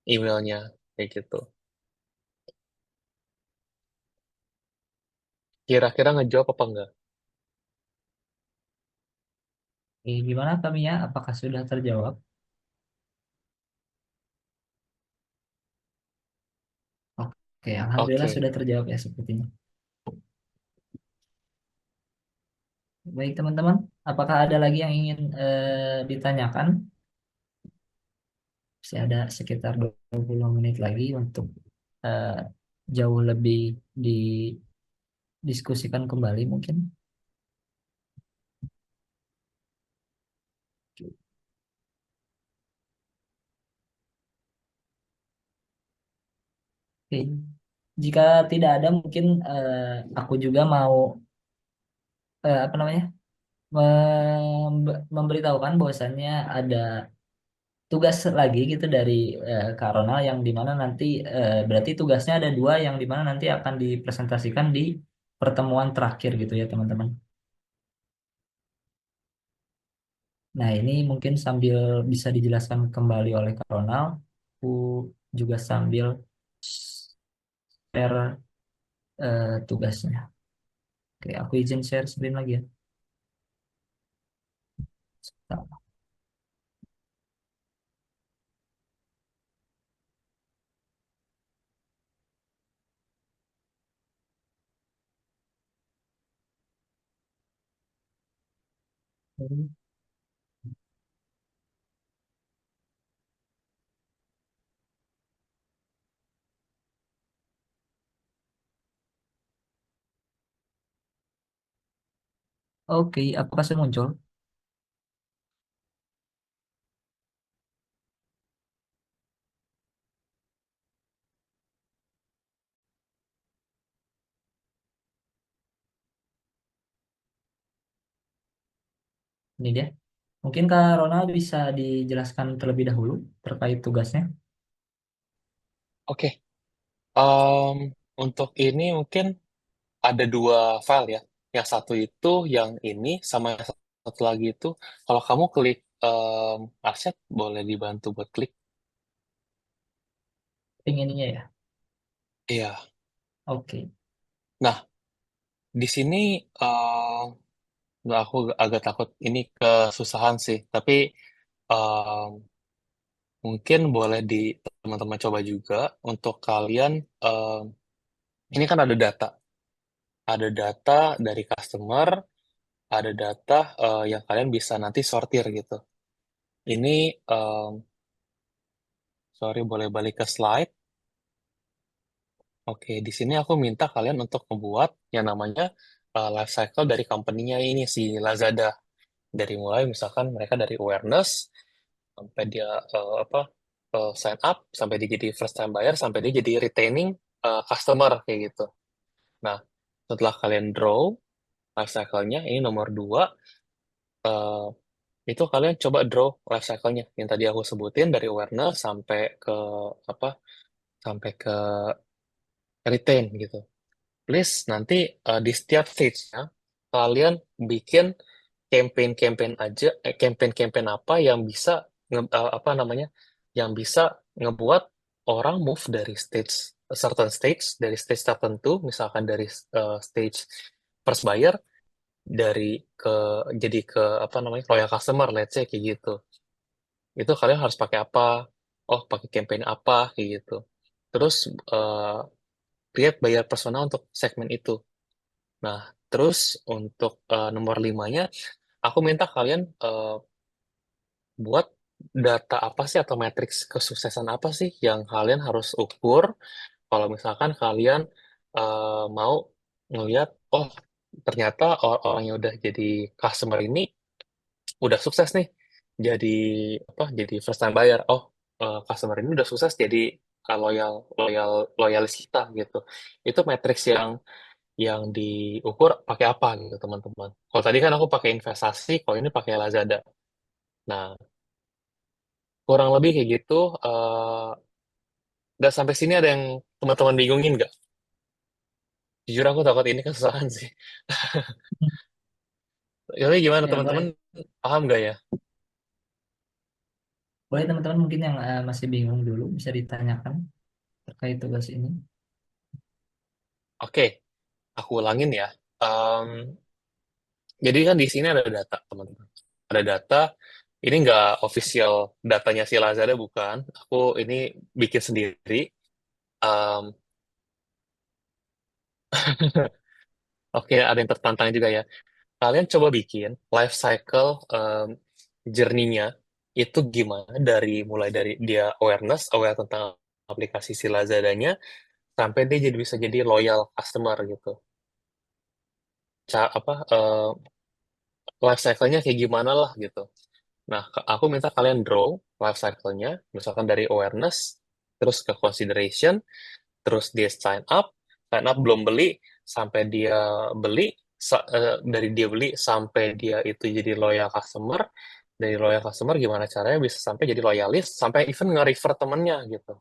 Speaker 1: emailnya kayak gitu. Kira-kira ngejawab apa enggak?
Speaker 2: Gimana Kamia? Apakah sudah terjawab? Oke, alhamdulillah
Speaker 1: Oke.
Speaker 2: sudah terjawab ya sepertinya. Baik teman-teman, apakah ada lagi yang ingin ditanyakan? Masih ada sekitar 20 menit lagi untuk eh, jauh lebih didiskusikan kembali mungkin. Oke. Jika tidak ada mungkin aku juga mau apa namanya memberitahukan bahwasannya ada tugas lagi gitu dari Kak Ronald yang dimana nanti berarti tugasnya ada dua yang dimana nanti akan dipresentasikan di pertemuan terakhir gitu ya teman-teman. Nah ini mungkin sambil bisa dijelaskan kembali oleh Kak Ronald, aku juga sambil share tugasnya. Oke, aku izin share screen lagi ya. Oke, apakah saya muncul? Ini dia. Mungkin Kak Ronald bisa dijelaskan terlebih dahulu terkait tugasnya.
Speaker 1: Oke, em, untuk ini mungkin ada dua file ya. Yang satu itu yang ini, sama yang satu lagi itu, kalau kamu klik Arsyad, boleh dibantu buat klik.
Speaker 2: Pinginnya ya.
Speaker 1: Iya.
Speaker 2: Oke.
Speaker 1: Nah, di sini aku agak takut ini kesusahan sih. Tapi em, mungkin boleh di teman-teman coba juga untuk kalian. em, ini kan ada data. Ada data dari customer, ada data yang kalian bisa nanti sortir gitu. Ini, sorry, boleh balik ke slide. Oke, di sini aku minta kalian untuk membuat yang namanya life cycle dari company-nya ini, si Lazada. Dari mulai misalkan mereka dari awareness, sampai dia apa sign up, sampai dia jadi first time buyer, sampai dia jadi retaining customer, kayak gitu. Nah, setelah kalian draw life cycle-nya, ini nomor 2, eh, itu kalian coba draw life cycle-nya yang tadi aku sebutin dari awareness sampai ke apa sampai ke retain gitu. Please nanti di setiap stage-nya kalian bikin campaign-campaign aja, campaign-campaign apa yang bisa apa namanya, yang bisa ngebuat orang move dari stage certain stage, dari stage tertentu, misalkan dari stage first buyer, dari ke jadi ke apa namanya, loyal customer, let's say kayak gitu. Itu kalian harus pakai apa? Oh, pakai campaign apa, kayak gitu. Terus eh, create buyer persona untuk segmen itu. Nah, terus untuk nomor 5-nya, aku minta kalian buat data apa sih atau matriks kesuksesan apa sih yang kalian harus ukur kalau misalkan kalian mau ngelihat, oh ternyata orang yang udah jadi customer ini udah sukses nih jadi jadi first time buyer. Oh, customer ini udah sukses jadi loyal loyal loyalis kita gitu. Itu matriks yang diukur pakai apa gitu teman-teman. Kalau tadi kan aku pakai investasi, kalau ini pakai Lazada. Nah, kurang lebih kayak gitu. Nggak sampai sini ada yang teman-teman bingungin nggak? Jujur aku takut ini kesusahan sih. Jadi gimana
Speaker 2: Ya,
Speaker 1: teman-teman,
Speaker 2: boleh.
Speaker 1: paham nggak ya?
Speaker 2: Boleh teman-teman mungkin yang masih bingung dulu bisa ditanyakan terkait tugas ini.
Speaker 1: Oke, aku ulangin ya. Em, jadi kan di sini ada data teman-teman. Ada data. Ini nggak official datanya si Lazada, bukan. Aku ini bikin sendiri. Em, Oke, ada yang tertantang juga ya. kalian coba bikin life cycle journey-nya itu gimana mulai dari dia aware tentang aplikasi si Lazadanya, sampai dia jadi bisa jadi loyal customer gitu. Apa life cycle-nya kayak gimana lah gitu. Nah, aku minta kalian draw life cycle-nya, misalkan dari awareness, terus ke consideration, terus dia sign up belum beli, sampai dia beli, dari dia beli sampai dia itu jadi loyal customer, dari loyal customer gimana caranya bisa sampai jadi loyalis, sampai even nge-refer temennya gitu.